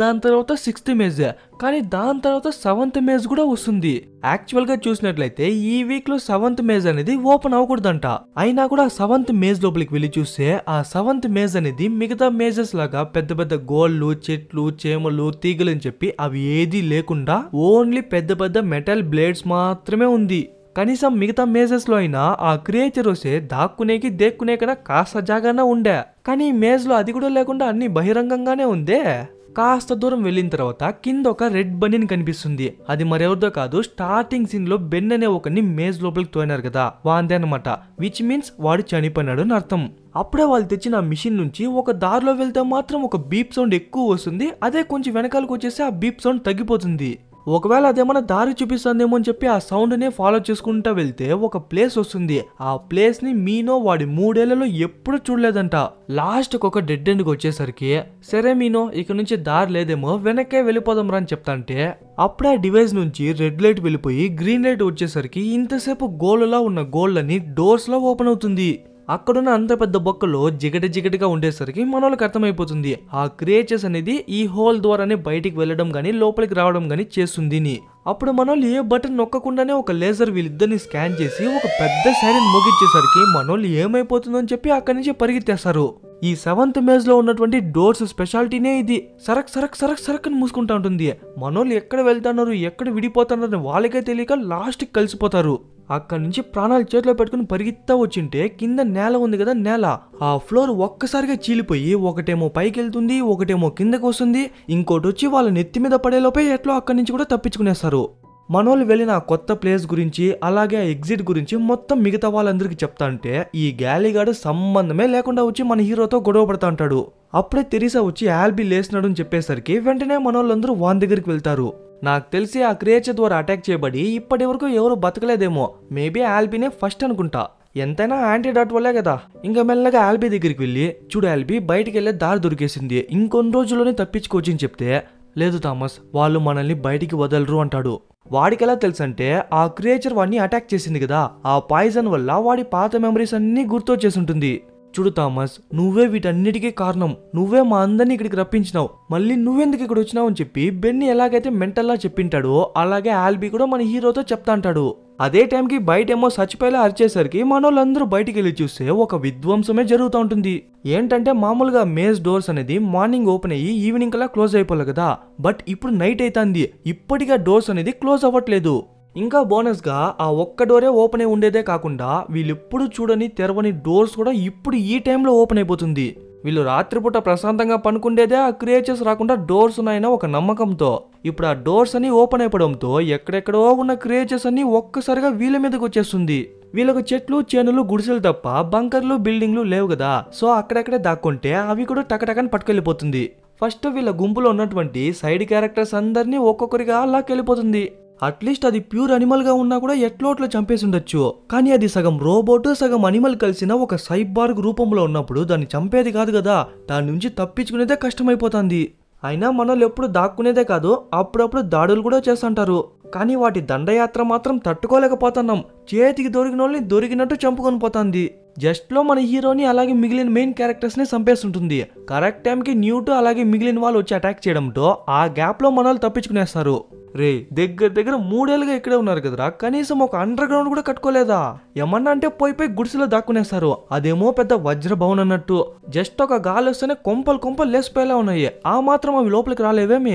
దాని తర్వాత 6th మేజ్, కానీ దాని తర్వాత 7th మేజ్ కూడా వస్తుంది. యాక్చువల్ గా చూసినట్లయితే ఈ వీక్ లో 7th మేజ్ అనేది ఓపెన్ అవ్వకూడదంట. అయినా కూడా 7th మేజ్ లోపలికి వెళ్ళి చూస్తే ఆ 7th మేజ్ అనేది మిగతా మేజెస్ లాగా పెద్ద పెద్ద గోళ్ళు, చెట్లు, చేమలు, తీగలు అని చెప్పి అవి ఏదీ లేకుండా ఓన్లీ పెద్ద మెటల్ బ్లేడ్స్ మాత్రమే ఉంది. కనీసం మిగతా మేజెస్ లో అయినా ఆ క్రియేచర్ వస్తే దాక్కునేకి దేక్కునే కన్నా కాస్త జాగానే ఉండే, కానీ ఈ మేజ్ లో అది కూడా లేకుండా అన్ని బహిరంగంగానే ఉందే. కాస్త దూరం వెళ్ళిన తర్వాత కింద ఒక రెడ్ బనీన్ కనిపిస్తుంది. అది మరెవరిదో కాదు, స్టార్టింగ్ సీన్ లో బెన్ అనే ఒకరిని మేజ్ లోపలికి తోయినారు కదా, వాందే అనమాట. విచ్ మీన్స్ వాడు చనిపోయినాడు అని అర్థం. అప్పుడే వాళ్ళు తెచ్చిన మిషన్ నుంచి ఒక దారిలో వెళ్తే మాత్రం ఒక బీప్ సౌండ్ ఎక్కువ వస్తుంది, అదే కొంచెం వెనకాలకు వచ్చేసి ఆ బీప్ సౌండ్ తగ్గిపోతుంది. ఒకవేళ అదేమన్నా దారి చూపిస్తుందేమో అని చెప్పి ఆ సౌండ్ నే ఫాలో చేసుకుంటా వెళ్తే ఒక ప్లేస్ వస్తుంది. ఆ ప్లేస్ ని మీనో వాడి 3 ఏళ్లలో ఎప్పుడు చూడలేదంట. లాస్ట్ ఒక డెడ్ ఎండ్ కి వచ్చేసరికి సరే మీనో ఇక నుంచి దారి లేదేమో వెనక్కే వెళ్ళిపోదాం రా అని చెప్తాంటే అప్పుడే డివైస్ నుంచి రెడ్ లైట్ వెళ్ళిపోయి గ్రీన్ లైట్ వచ్చేసరికి ఇంతసేపు గోల్డ్లా ఉన్న గోల్డ్ అని డోర్స్ లో ఓపెన్ అవుతుంది. అక్కడున్న అంత పెద్ద బొక్కలో జిగటిగా ఉండేసరికి మనోళ్ళకి అర్థమైపోతుంది ఆ క్రియేచర్స్ అనేది ఈ హోల్ ద్వారానే బయటికి వెళ్ళడం గానీ లోపలికి రావడం గానీ చేస్తుంది. అప్పుడు మనోళ్ళు ఏ బటన్ నొక్కకుండానే ఒక లేజర్ వీళ్ళిద్దరిని స్కాన్ చేసి ఒక పెద్ద సైరన్ మోగించేసరికి మనోళ్ళు ఏమైపోతుందో అని చెప్పి అక్కడి నుంచి పరిగెత్తేస్తారు. ఈ 7th మేజ్ లో ఉన్నటువంటి డోర్స్ స్పెషాలిటీనే ఇది. సరక్ అని మూసుకుంటా ఉంటుంది. మనోళ్ళు ఎక్కడ వెళ్తున్నారు ఎక్కడ విడిపోతున్నారు వాళ్ళకే తెలియక లాస్ట్ కి కలిసిపోతారు. అక్కడి నుంచి ప్రాణాలు చేతిలో పెట్టుకుని పరిగెత్తా వచ్చింటే కింద నేల ఉంది కదా, నేల ఆ ఫ్లోర్ ఒక్కసారిగా చీలిపోయి ఒకటేమో పైకి వెళ్తుంది, ఒకటేమో కిందకు వస్తుంది, ఇంకోటి వచ్చి వాళ్ళ నెత్తి మీద పడేలోపే ఎట్లో అక్కడి నుంచి కూడా తప్పించుకునేస్తారు. మనోళ్ళు వెళ్ళిన ఆ కొత్త ప్లేస్ గురించి అలాగే ఆ ఎగ్జిట్ గురించి మొత్తం మిగతా వాళ్ళందరికీ చెప్తా అంటే ఈ గ్యాలీగాడు సంబంధమే లేకుండా వచ్చి మన హీరోతో గొడవ పడతా అంటాడు. అప్పుడే తెరీసా వచ్చి ఆల్బీ లేస్తున్నాడు అని చెప్పేసరికి వెంటనే మనోళ్ళందరూ వాన్ దగ్గరికి వెళ్తారు. నాకు తెలిసి ఆ క్రియేచర్ ద్వారా అటాక్ చేయబడి ఇప్పటి వరకు ఎవరు బతకలేదేమో, మేబీ ఆల్బీనే ఫస్ట్ అనుకుంటా. ఎంతైనా యాంటీడాట్ వల్లే కదా. ఇంకా మెల్లగా ఆల్బీ దగ్గరికి వెళ్ళి చూడు ఆల్బీ బయటికి వెళ్ళే దారి దొరికేసింది, ఇంకొన్ని రోజుల్లోనే తప్పించుకోవచ్చు అని చెప్తే లేదు థామస్ వాళ్ళు మనల్ని బయటికి వదలరు అంటాడు. వాడికి ఎలా తెలుసంటే ఆ క్రియేచర్ వాడిని అటాక్ చేసింది కదా, ఆ పాయిజన్ వల్ల వాడి పాత మెమరీస్ అన్ని గుర్తొచ్చేసి ఉంటుంది. చూడు థామస్ నువ్వే వీటన్నిటికీ కారణం, నువ్వే మా అందరినీ ఇక్కడికి రప్పించినావు, మళ్ళీ నువ్వెందుకు ఇక్కడ వచ్చినావు అని చెప్పి బెన్ని ఎలాగైతే మెంటల్లా చెప్పింటాడో అలాగే ఆల్బీ కూడా మన హీరోతో చెప్తా అంటాడు. అదే టైంకి బయటేమో చచ్చిపోయేలా అరిచేసరికి మనోళ్ళందరూ బయటికి వెళ్ళి చూస్తే ఒక విధ్వంసమే జరుగుతూ ఉంటుంది. ఏంటంటే మామూలుగా మేజ్ డోర్స్ అనేది మార్నింగ్ ఓపెన్ అయ్యి ఈవినింగ్ కల్లా క్లోజ్ అయిపోలే కదా, బట్ ఇప్పుడు నైట్ అవుతుంది, ఇప్పటిగా డోర్స్ అనేది క్లోజ్ అవ్వట్లేదు. ఇంకా బోనస్ గా ఆ ఒక్క డోరే ఓపెన్ అయి ఉండేదే కాకుండా వీళ్ళెప్పుడు చూడని తెరవని డోర్స్ కూడా ఇప్పుడు ఈ టైంలో ఓపెన్ అయిపోతుంది. వీళ్ళు రాత్రిపూట ప్రశాంతంగా పనుకుండేదే ఆ క్రియేచర్స్ రాకుండా డోర్స్ ఉన్నాయన్న ఒక నమ్మకంతో. ఇప్పుడు ఆ డోర్స్ అని ఓపెన్ అయిపోవడంతో ఎక్కడెక్కడో ఉన్న క్రియేచర్స్ అన్ని ఒక్కసారిగా వీళ్ళ మీదకి వచ్చేస్తుంది. వీళ్ళకు చెట్లు చేనులు గుడిసెలు తప్ప బంకర్లు బిల్డింగ్లు లేవు కదా, సో అక్కడెక్కడే దాక్కుంటే అవి కూడా టకటకని పట్టుకెళ్ళిపోతుంది. ఫస్ట్ వీళ్ళ గుంపులో ఉన్నటువంటి సైడ్ క్యారెక్టర్స్ అందరినీ ఒక్కొక్కరిగా లాక్కెళ్ళిపోతుంది. అట్లీస్ట్ అది ప్యూర్ అనిమల్ గా ఉన్నా కూడా ఎట్లోట్లో చంపేసి ఉండొచ్చు, కానీ అది సగం రోబోట్ సగం అనిమల్ కలిసిన ఒక సైబార్గ్ రూపంలో ఉన్నప్పుడు దాన్ని చంపేది కాదు కదా, దాని నుంచి తప్పించుకునేదే కష్టమైపోతుంది. అయినా మనోళ్ళు ఎప్పుడు దాక్కునేదే కాదు, అప్పుడప్పుడు దాడులు కూడా చేస్తుంటారు. కానీ వాటి దండయాత్ర మాత్రం తట్టుకోలేకపోతున్నాం. చేతికి దొరికిన వాళ్ళని దొరికినట్టు చంపుకొని పోతుంది. జస్ట్ లో మన హీరోని అలాగే మిగిలిన మెయిన్ క్యారెక్టర్స్ ని చంపేస్తుంటుంది. కరెక్ట్ టైంకి న్యూట్ అలాగే మిగిలిన వాళ్ళు వచ్చి అటాక్ చేయడంతో ఆ గ్యాప్ లో మన వాళ్ళు తప్పించుకునేస్తారు. రే దగ్గర 3 ఏళ్ళుగా ఇక్కడే ఉన్నారు కదరా, కనీసం ఒక అండర్ గ్రౌండ్ కూడా కట్టుకోలేదా? ఏమన్నా అంటే పోయి గుడిసెలో దాక్కునేస్తారు. అదేమో పెద్ద వజ్ర భవన్ అన్నట్టు. జస్ట్ ఒక గాలి వస్తేనే కొంపలు లేసిపోయేలా ఉన్నాయి. ఆ మాత్రం అవి లోపలికి రాలేవేమి?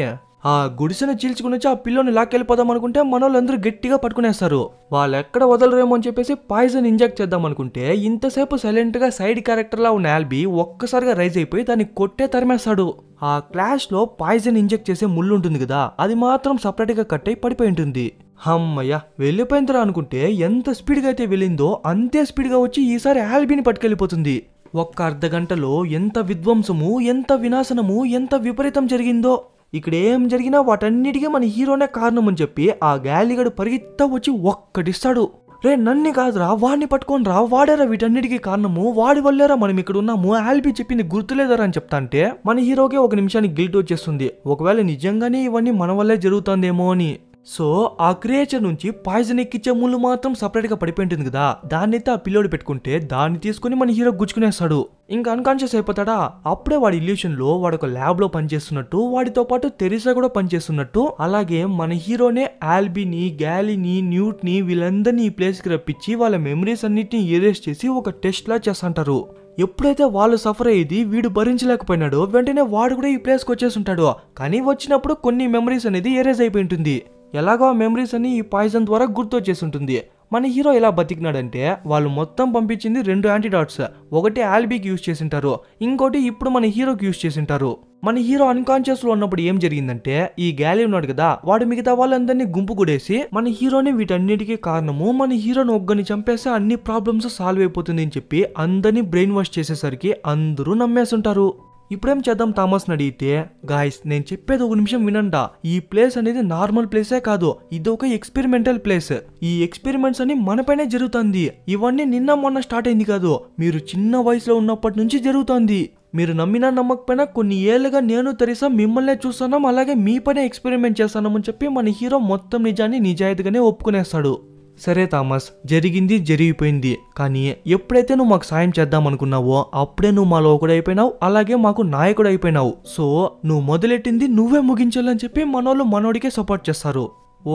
ఆ గుడిసెను చీల్చుకుని వచ్చి ఆ పిల్లోని లాక్కెళ్ళిపోదాం అనుకుంటే మనోళ్ళందరూ గట్టిగా పట్టుకునేస్తారు. వాళ్ళు ఎక్కడ వదలరేమో అని చెప్పేసి పాయిజన్ ఇంజెక్ట్ చేద్దాం అనుకుంటే ఇంతసేపు సైలెంట్ గా సైడ్ క్యారెక్టర్ లా ఉన్న ఆల్బీ ఒక్కసారిగా రైజ్ అయిపోయి దాన్ని కొట్టే తరిమేస్తాడు. ఆ క్లాష్ లో పాయిజన్ ఇంజెక్ట్ చేసే ముళ్ళు ఉంటుంది కదా, అది మాత్రం సపరేట్ గా కట్ అయి పడిపోయి ఉంటుంది. అమ్మయ్య వెళ్ళిపోయిందిరా అనుకుంటే ఎంత స్పీడ్ గా అయితే వెళ్ళిందో అంతే స్పీడ్ గా వచ్చి ఈసారి ఆల్బీని పట్టుకెళ్ళిపోతుంది. ఒక్క అర్ధ గంటలో ఎంత విధ్వంసము, ఎంత వినాశనము, ఎంత విపరీతం జరిగిందో. ఇక్కడ ఏం జరిగినా వాటన్నిటికీ మన హీరోనే కారణం అని చెప్పి ఆ గాలిగడు పరిగెత్తా వచ్చి ఒక్కటిస్తాడు. రే నన్ను కాదురా, వాడిని పట్టుకొని రా, వాడేరా వీటన్నిటికీ కారణము, వాడి వల్లేరా మనం ఇక్కడ ఉన్నాము, ఆల్బీ చెప్పింది గుర్తులేదరా అని చెప్తా అంటే మన హీరోకే ఒక నిమిషానికి గిల్ట్ వచ్చేస్తుంది. ఒకవేళ నిజంగానే ఇవన్నీ మన వల్లే జరుగుతుందేమో అని. సో ఆ క్రియేచర్ నుంచి పాయిజన్ ఎక్కిచ్చే ముళ్ళు మాత్రం సపరేట్ గా పడిపోయింటుంది కదా, దాన్నైతే ఆ పిల్లోడు పెట్టుకుంటే దాన్ని తీసుకుని మన హీరో గుచ్చుకునేస్తాడు. ఇంకా అన్కాన్షియస్ అయిపోతాడా. అప్పుడే వాడి ఇల్యూషన్ లో వాడు ఒక ల్యాబ్ లో పనిచేస్తున్నట్టు, వాడితో పాటు తెరిసా కూడా పనిచేస్తున్నట్టు, అలాగే మన హీరోనే ఆల్బీని, గ్యాలీని, న్యూట్ ని వీళ్ళందరినీ ఈ ప్లేస్ కి రప్పించి వాళ్ళ మెమరీస్ అన్నిటిని ఎరేస్ చేసి ఒక టెస్ట్ లా చేస్తుంటారు. ఎప్పుడైతే వాళ్ళు సఫర్ అయ్యేది వీడు భరించలేకపోయినాడో వెంటనే వాడు కూడా ఈ ప్లేస్కి వచ్చేస్తుంటాడు. కానీ వచ్చినప్పుడు కొన్ని మెమరీస్ అనేది ఎరేజ్ అయిపోయి ఉంటుంది. ఎలాగో ఆ మెమరీస్ అని ఈ పాయిజన్ ద్వారా గుర్తొచ్చేసి ఉంటుంది. మన హీరో ఎలా బతికినాడంటే వాళ్ళు మొత్తం పంపించింది 2 యాంటీడాట్స్. ఒకటి ఆల్బీకి యూజ్ చేసింటారు, ఇంకోటి ఇప్పుడు మన హీరోకి యూజ్ చేసింటారు. మన హీరో అన్కాన్షియస్ లో ఉన్నప్పుడు ఏం జరిగిందంటే ఈ గ్యాలీ ఉన్నాడు కదా, వాడు మిగతా వాళ్ళందరినీ గుంపు కూడేసి మన హీరోని వీటన్నిటికీ కారణము, మన హీరోని ఒక్కని చంపేస్తే అన్ని ప్రాబ్లమ్స్ సాల్వ్ అయిపోతుంది అని చెప్పి అందరినీ బ్రెయిన్ వాష్ చేసేసరికి అందరూ నమ్మేస్తుంటారు. ఇప్పుడేం చేద్దాం థామస్ అడిగితే, గాయస్ నేను చెప్పేది ఒక నిమిషం వినండా, ఈ ప్లేస్ అనేది నార్మల్ ప్లేసే కాదు, ఇది ఒక ఎక్స్పెరిమెంటల్ ప్లేస్. ఈ ఎక్స్పెరిమెంట్స్ అని మనపైనే జరుగుతుంది. ఇవన్నీ నిన్న మొన్న స్టార్ట్ అయింది కాదు, మీరు చిన్న వయసులో ఉన్నప్పటి నుంచి జరుగుతుంది. మీరు నమ్మినా నమ్మకపోయినా కొన్ని ఏళ్ళుగా నేను తెరిసా మిమ్మల్నే చూస్తున్నాం, అలాగే మీ పైన ఎక్స్పెరిమెంట్ చేస్తానని చెప్పి మన హీరో మొత్తం నిజాన్ని నిజాయితీగానే ఒప్పుకునేస్తాడు. సరే థామస్, జరిగింది జరిగిపోయింది, కానీ ఎప్పుడైతే నువ్వు మాకు సాయం చేద్దాం అనుకున్నావో అప్పుడే నువ్వు మాలో ఒకడైపోయినావు, అలాగే మాకు నాయకుడు అయిపోయినావు. సో నువ్వు మొదలెట్టింది నువ్వే ముగించాలని చెప్పి మనోళ్ళు మనోడికే సపోర్ట్ చేస్తారు.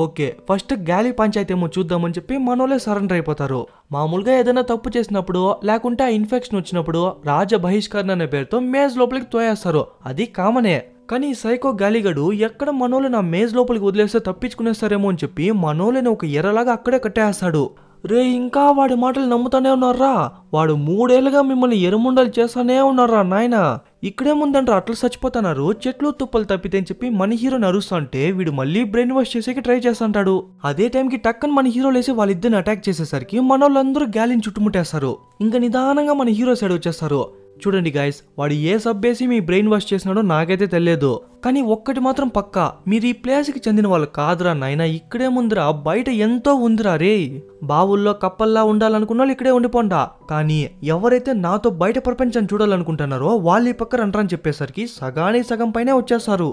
ఓకే ఫస్ట్ గాలి పంచాయతీ ఏమో చూద్దామని చెప్పి మనోళ్ళే సరెండర్ అయిపోతారు. మామూలుగా ఏదైనా తప్పు చేసినప్పుడు లేకుంటే ఆ ఇన్ఫెక్షన్ వచ్చినప్పుడు రాజ బహిష్కరణ అనే పేరుతో మేజ్ లోపలికి తోయేస్తారు, అది కామనే. కానీ సైకో గాలిగడు ఎక్కడ మనోళ్ళు నా మేజ్ లోపలికి వదిలేస్తే తప్పించుకునేస్తారేమో అని చెప్పి మనోళ్ళని ఒక ఎర్రలాగా అక్కడే కట్టేస్తాడు. రే ఇంకా వాడి మాటలు నమ్ముతానే ఉన్నారా, వాడు 3 ఏళ్ళుగా మిమ్మల్ని ఎరుముండలు చేస్తానే ఉన్నారా నాయన, ఇక్కడేముందంటారు అట్లా చచ్చిపోతున్నారు, చెట్లు తుప్పలు తప్పితే అని చెప్పి మన హీరోని అరుస్తుంటే వీడు మళ్ళీ బ్రెయిన్ వాష్ చేసేకి ట్రై చేస్తుంటాడు. అదే టైంకి టక్కని మన హీరో లేసి వాళ్ళిద్దరిని అటాక్ చేసేసరికి మనోళ్ళందరూ గ్యాలీని చుట్టుముట్టేస్తారు. ఇంకా నిదానంగా మన హీరో సైడ్ వచ్చేస్తారు. చూడండి గాయస్, వాడు ఏ సబ్బేసి మీ బ్రెయిన్ వాష్ చేసినాడో నాకైతే తెలియదు, కానీ ఒక్కటి మాత్రం పక్కా, మీరు ఈ ప్లేస్కి చెందిన వాళ్ళు కాదురా నాయన, ఇక్కడే ముందురా, బయట ఎంతో ఉందిరా రే. బావుల్లో కప్పల్లా ఉండాలనుకున్న వాళ్ళు ఇక్కడే ఉండిపోండా, కానీ ఎవరైతే నాతో బయట ప్రపంచాన్ని చూడాలనుకుంటున్నారో వాళ్ళు ఈ పక్క రంటారని చెప్పేసరికి సగానికి సగం పైనే వచ్చేస్తారు.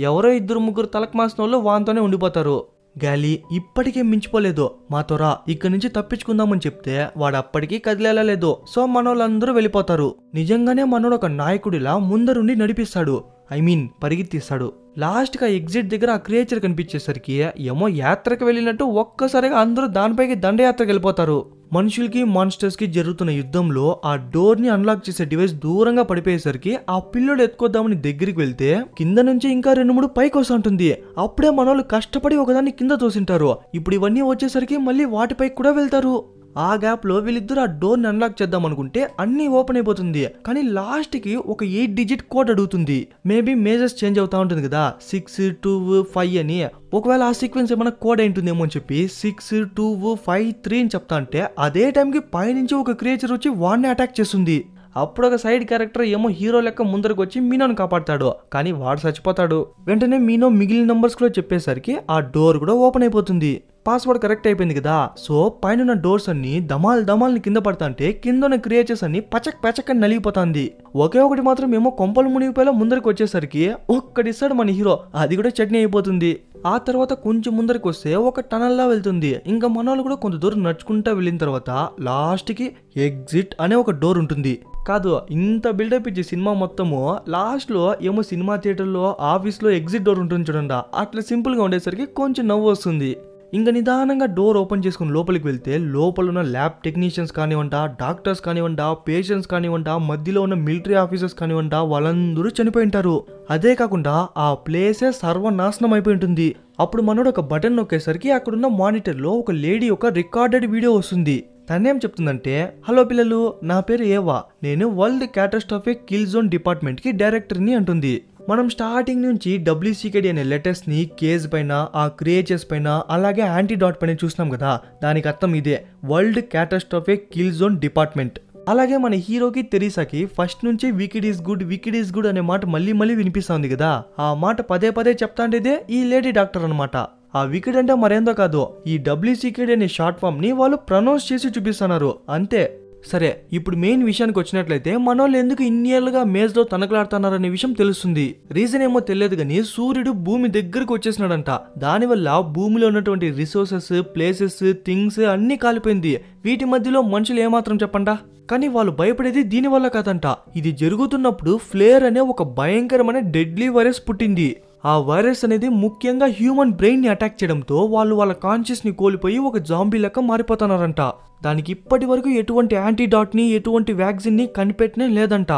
ఎవరో 2-3 తలకు మాసిన వాళ్ళు వాంతోనే ఉండిపోతారు. గాలి ఇప్పటికే మించిపోలేదు, మాతోరా ఇక్కడి నుంచి తప్పించుకుందామని చెప్తే వాడు అప్పటికీ కదిలేలేదు. సో మనోళ్ళందరూ వెళ్ళిపోతారు. నిజంగానే మనోడు ఒక నాయకుడిలా ముందరుండి నడిపిస్తాడు, పరిగెత్తిస్తాడు. లాస్ట్ గా ఎగ్జిట్ దగ్గర ఆ క్రియేచర్ కనిపించేసరికి ఏమో యాత్రకు వెళ్ళినట్టు ఒక్కసారిగా అందరూ దానిపైకి దండయాత్రకు వెళ్ళిపోతారు. మనుషులకి మాన్స్టర్స్ కి జరుగుతున్న యుద్ధంలో ఆ డోర్ ని అన్లాక్ చేసే డివైస్ దూరంగా పడిపోయేసరికి ఆ పిల్లోడు ఎత్తుకొద్దామని దగ్గరికి వెళ్తే కింద నుంచి ఇంకా 2-3 పైకి వస్తుంటుంది. అప్పుడే మనోళ్ళు కష్టపడి ఒకదాన్ని కింద తోసింటారు. ఇప్పుడు ఇవన్నీ వచ్చేసరికి మళ్ళీ వాటిపైకి కూడా వెళ్తారు. ఆ గ్యాప్ లో వీళ్ళిద్దరు ఆ డోర్ ని అన్లాక్ చేద్దాం అనుకుంటే అన్ని ఓపెన్ అయిపోతుంది. కానీ లాస్ట్ కి ఒక 8 డిజిట్ కోడ్ అడుగుతుంది. మేబీ మేజర్స్ చేంజ్ అవుతా ఉంటుంది కదా, 6, 2, 5 అని. ఒకవేళ ఆ సీక్వెన్స్ ఏమైనా కోడ్ అయింటుందేమో అని చెప్పి 6, 2, 5, 3 అని చెప్తా అంటే అదే టైంకి పైనుంచి ఒక క్రియేచర్ వచ్చి వాడిని అటాక్ చేస్తుంది. అప్పుడు ఒక సైడ్ క్యారెక్టర్ ఏమో హీరో లెక్క ముందరకు వచ్చి మీనోని కాపాడతాడు, కానీ వాడు చచ్చిపోతాడు. వెంటనే మీనో మిగిలిన నంబర్స్ కూడా చెప్పేసరికి ఆ డోర్ కూడా ఓపెన్ అయిపోతుంది. పాస్వర్డ్ కరెక్ట్ అయిపోయింది కదా. సో పైన డోర్స్ అన్ని దమాల్ని కింద పడతాంటే కింద ఉన్న క్రియేచర్స్ అన్ని పచక్ అని నలిగిపోతాంది. ఒకే ఒకటి మాత్రం ఏమో కొంపలు మునిగిపోయేలా ముందరికి వచ్చేసరికి ఒక్కడిస్తాడు మన హీరో, అది కూడా చట్నీ అయిపోతుంది. ఆ తర్వాత కొంచెం ముందరికి వస్తే ఒక టనల్లా వెళ్తుంది. ఇంకా మనోళ్ళు కూడా కొంత దూరం నడుచుకుంటా వెళ్ళిన తర్వాత లాస్ట్ కి ఎగ్జిట్ అనే ఒక డోర్ ఉంటుంది. కాదు, ఇంత బిల్డప్ ఇచ్చే సినిమా మొత్తము లాస్ట్ లో ఏమో సినిమా థియేటర్లో ఆఫీస్లో ఎగ్జిట్ డోర్ ఉంటుంది చూడండి, అట్లా సింపుల్ గా ఉండేసరికి కొంచెం నవ్వు వస్తుంది. ఇంకా నిదానంగా డోర్ ఓపెన్ చేసుకుని లోపలికి వెళ్తే లోపల ఉన్న ల్యాబ్ టెక్నీషియన్స్ కానివ్వంట, డాక్టర్స్ కానివ్వంట, పేషెంట్స్ కానివ్వంట, మధ్యలో ఉన్న మిలిటరీ ఆఫీసర్స్ కానివ్వంట, వాళ్ళందరూ చనిపోయి ఉంటారు. అదే కాకుండా ఆ ప్లేసే సర్వనాశనం అయిపోయి ఉంటుంది. అప్పుడు మనోడు ఒక బటన్ నొక్కేసరికి అక్కడున్న మానిటర్ లో ఒక లేడీ యొక్క రికార్డెడ్ వీడియో వస్తుంది. తనేం చెప్తుందంటే, హలో పిల్లలు, నా పేరు ఏవా, నేను వరల్డ్ క్యాటాస్ట్రాఫిక్ కిల్ జోన్ డిపార్ట్మెంట్ కి డైరెక్టర్ని అంటుంది. మనం స్టార్టింగ్ నుంచి WCKD అనే లెటర్స్ ని కేజ్ పైన, ఆ క్రియేచర్స్ పైన, అలాగే యాంటీడాట్ పైన చూసినాం కదా, దానికి అర్థం ఇదే, వరల్డ్ క్యాటాస్ట్రాఫిక్ కిల్ జోన్ డిపార్ట్మెంట్. అలాగే మన హీరోకి తెరీసాకి ఫస్ట్ నుంచి వికిడ్ ఈస్ గుడ్ అనే మాట మళ్ళీ వినిపిస్తుంది కదా, ఆ మాట పదే చెప్తాండేదే ఈ లేడీ డాక్టర్ అనమాట. ఆ వికిడ్ అంటే మరేందో కాదు, ఈ WCKD అనే షార్ట్ ఫామ్ ని వాళ్ళు ప్రొనౌన్స్ చేసి చూపిస్తున్నారు అంతే. సరే, ఇప్పుడు మెయిన్ విషయానికి వచ్చినట్లయితే మనోళ్ళు ఎందుకు ఇన్నేళ్లుగా మేజ్ లో తనకలాడుతున్నారనే విషయం తెలుస్తుంది. రీజన్ ఏమో తెలియదు కానీ సూర్యుడు భూమి దగ్గరకు వచ్చేసినాడంట. దానివల్ల భూమిలో ఉన్నటువంటి రిసోర్సెస్, ప్లేసెస్, థింగ్స్ అన్ని కాలిపోయింది. వీటి మధ్యలో మనుషులు ఏమాత్రం చెప్పండా. కానీ వాళ్ళు భయపడేది దీనివల్ల కాదంట. ఇది జరుగుతున్నప్పుడు ఫ్లేర్ అనే ఒక భయంకరమైన డెడ్లీ వైరస్ పుట్టింది. ఆ వైరస్ అనేది ముఖ్యంగా హ్యూమన్ బ్రెయిన్ ని అటాక్ చేయడంతో వాళ్ళు వాళ్ళ కాన్షియస్ ని కోల్పోయి ఒక జాంబీ లెక్క మారిపోతున్నారంట. దానికి ఇప్పటి వరకు ఎటువంటి యాంటీడాట్ ని, ఎటువంటి వ్యాక్సిన్ ని కనిపెట్టనే లేదంట.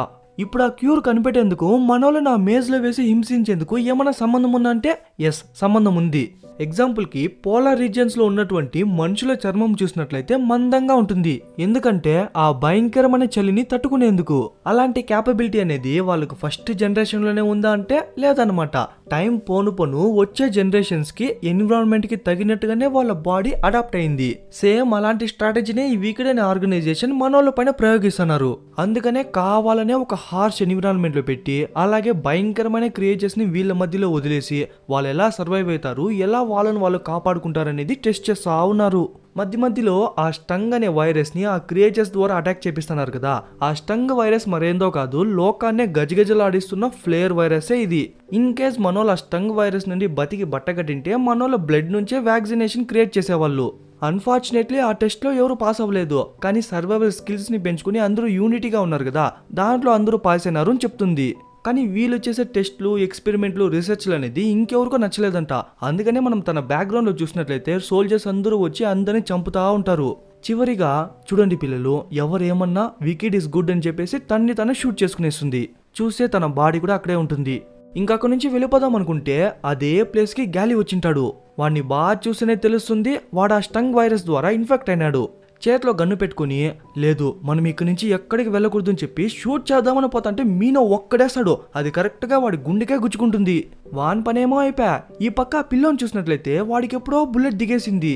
ఇప్పుడు ఆ క్యూర్ కనిపెట్టేందుకు మనోళ్ళని ఆ మేజ్ లో వేసి హింసించేందుకు ఏమైనా సంబంధం ఉందా అంటే ఎస్, సంబంధం ఉంది. ఎగ్జాంపుల్ కి పోలార్ రీజియన్స్ లో ఉన్నటువంటి మనుషుల చర్మం చూసినట్లయితే మందంగా ఉంటుంది. ఎందుకంటే ఆ భయంకరమైన చలిని తట్టుకునేందుకు. అలాంటి క్యాపబిలిటీ అనేది వాళ్ళకు ఫస్ట్ జనరేషన్ లోనే ఉందా అంటే లేదనమాట. టైం పోను వచ్చే జనరేషన్స్ కి ఎన్విరాన్మెంట్ కి తగినట్టుగానే వాళ్ళ బాడీ అడాప్ట్ అయింది. సేమ్ అలాంటి స్ట్రాటజీనే ఈ వీకెడ్ అనే ఆర్గనైజేషన్ మనోళ్ళ పైన ప్రయోగిస్తున్నారు. అందుకనే కావాలనే ఒక హార్ష్ ఎన్విరాన్మెంట్ లో పెట్టి, అలాగే భయంకరమైన క్రియేచర్స్ ని వీళ్ళ మధ్యలో వదిలేసి వాళ్ళు ఎలా సర్వైవ్ అవుతారు, ఎలా వాళ్ళని వాళ్ళు కాపాడుకుంటారనేది టెస్ట్ చేస్తా ఉన్నారు. మధ్యలో ఆ స్టంగ్ అనే వైరస్ ని ఆ క్రియేచర్స్ ద్వారా అటాక్ చేపిస్తున్నారు కదా, ఆ స్టంగ్ వైరస్ మరేందో కాదు, లోకాన్నే గజగజలాడిస్తున్న ఫ్లేర్ వైరసే ఇది. ఇన్ కేస్ మనోళ్ళ ఆ స్టంగ్ వైరస్ నుండి బతికి బట్టగట్టింటే మనోళ్ళ బ్లడ్ నుంచే వ్యాక్సినేషన్ క్రియేట్ చేసేవాళ్ళు. అన్ఫార్చునేట్లీ ఆ టెస్ట్ లో ఎవరు పాస్ అవ్వలేదు. కానీ సర్వైవల్ స్కిల్స్ ని పెంచుకుని అందరూ యూనిటీగా ఉన్నారు కదా, దాంట్లో అందరూ పాస్ అయినారు అని చెప్తుంది. కానీ వీళ్ళు చేసే టెస్ట్లు, ఎక్స్పెరిమెంట్లు, రీసెర్చ్లు అనేది ఇంకెవరికో నచ్చలేదంట. అందుకనే మనం తన బ్యాక్గ్రౌండ్ లో చూసినట్లయితే సోల్జర్స్ అందరూ వచ్చి అందరిని చంపుతా ఉంటారు. చివరిగా చూడండి పిల్లలు, ఎవరేమన్నా వికిడ్ ఈస్ గుడ్ అని చెప్పేసి తను షూట్ చేసుకునేస్తుంది. చూసే తన బాడీ కూడా అక్కడే ఉంటుంది. ఇంకా అక్కడి నుంచి వెళ్ళిపోదాం అనుకుంటే అదే ప్లేస్ కి గ్యాలీ వచ్చింటాడు. వాడిని బాగా చూస్తేనే తెలుస్తుంది వాడు ఆ స్టంగ్ వైరస్ ద్వారా ఇన్ఫెక్ట్ అయినాడు. చేతిలో గన్ను పెట్టుకుని, లేదు మనం ఇక్కడి నుంచి ఎక్కడికి వెళ్ళకూడదు అని చెప్పి షూట్ చేద్దామని పోతాంటే మీనో ఒక్కడేస్తాడు. అది కరెక్ట్ గా వాడి గుండెకే గుచ్చుకుంటుంది. వాన్ పనేమో అయిపోయా. ఈ పక్క పిల్లోని చూసినట్లయితే వాడికి ఎప్పుడో బుల్లెట్ దిగేసింది.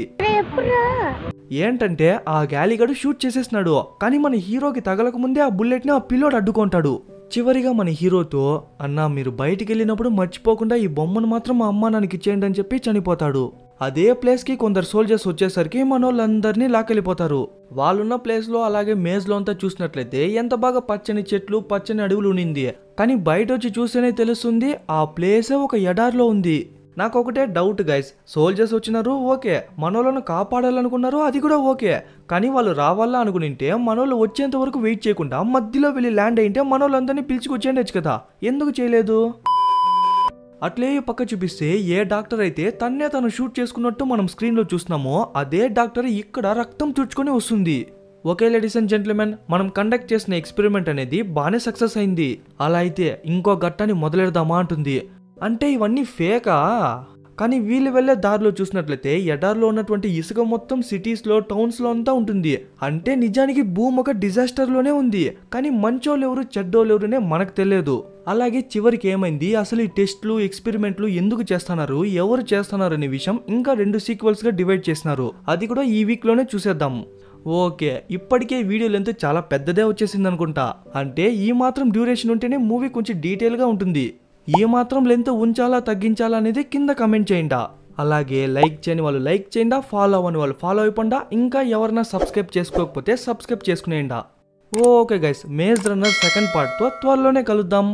ఏంటంటే ఆ గ్యాలీగాడు షూట్ చేసేసినాడు. కానీ మన హీరోకి తగలక ముందే ఆ బుల్లెట్ ని ఆ పిల్లోడు అడ్డుకుంటాడు. చివరిగా మన హీరోతో, అన్నా మీరు బయటికి వెళ్ళినప్పుడు మర్చిపోకుండా ఈ బొమ్మను మాత్రం మా అమ్మ నాన్నకి ఇచ్చేయండి అని చెప్పి చనిపోతాడు. అదే ప్లేస్ కి కొందరు సోల్జర్స్ వచ్చేసరికి మనోళ్ళందరినీ లాకెళ్ళిపోతారు. వాళ్ళున్న ప్లేస్ లో అలాగే మేజ్ లో అంతా చూసినట్లయితే ఎంత బాగా పచ్చని చెట్లు, పచ్చని అడవులు ఉండింది. కానీ బయట వచ్చి చూస్తేనే తెలుస్తుంది ఆ ప్లేసే ఒక ఎడార్లో ఉంది. నాకు ఒకటే డౌట్ గైస్, సోల్జర్స్ వచ్చినారు ఓకే, మనోళ్ళను కాపాడాలనుకున్నారు అది కూడా ఓకే. కానీ వాళ్ళు రావాలా అనుకునింటే మనోళ్ళు వచ్చేంత వరకు వెయిట్ చేయకుండా మధ్యలో వెళ్ళి ల్యాండ్ అయింటే మనోళ్ళందరినీ పిలుచుకొచ్చేయచ్చు కదా, ఎందుకు చేయలేదు? అట్లే పక్క చూపిస్తే ఏ డాక్టర్ అయితే తను షూట్ చేసుకున్నట్టు మనం స్క్రీన్ లో చూస్తున్నామో అదే డాక్టర్ ఇక్కడ రక్తం తుడుచుకొని వస్తుంది. ఓకే లేడీస్ అండ్ జెంట్మెన్, మనం కండక్ట్ చేసిన ఎక్స్పెరిమెంట్ అనేది బాగానే సక్సెస్ అయింది. అలా అయితే ఇంకో ఘట్టాన్ని మొదలెడదామా అంటుంది. అంటే ఇవన్నీ ఫేకా? కానీ వీళ్ళు వెళ్లే దారిలో చూసినట్లయితే ఎడార్లో ఉన్నటువంటి ఇసుక మొత్తం సిటీస్ లో, టౌన్స్ లో అంతా ఉంటుంది. అంటే నిజానికి భూమి ఒక డిజాస్టర్ లోనే ఉంది. కానీ మంచోళ్ళు ఎవరు, చెడ్డోళ్ళు ఎవరునే మనకు తెలియదు. అలాగే చివరికి ఏమైంది, అసలు ఈ టెస్ట్లు, ఎక్స్పెరిమెంట్లు ఎందుకు చేస్తున్నారు, ఎవరు చేస్తున్నారు అనే విషయం ఇంకా 2 సీక్వెల్స్ గా డివైడ్ చేసినారు. అది కూడా ఈ వీక్ లోనే చూసేద్దాం. ఓకే, ఇప్పటికే వీడియో లెంత్ చాలా పెద్దదే వచ్చేసింది అనుకుంటా. అంటే ఈ మాత్రం డ్యూరేషన్ ఉంటేనే మూవీ కొంచెం డీటెయిల్ గా ఉంటుంది. ఏ మాత్రం లెంత్ ఉంచాలా తగ్గించాలా అనేది కింద కమెంట్ చేయండి. అలాగే లైక్ చేయని వాళ్ళు లైక్ చేయండి, ఫాలో అవ్వని వాళ్ళు ఫాలో అయిపోండా, ఇంకా ఎవరైనా సబ్స్క్రైబ్ చేసుకోకపోతే సబ్స్క్రైబ్ చేసుకునేయండి. Okay guys, maze runner second పార్ట్తో త్వరలోనే కలుద్దాం.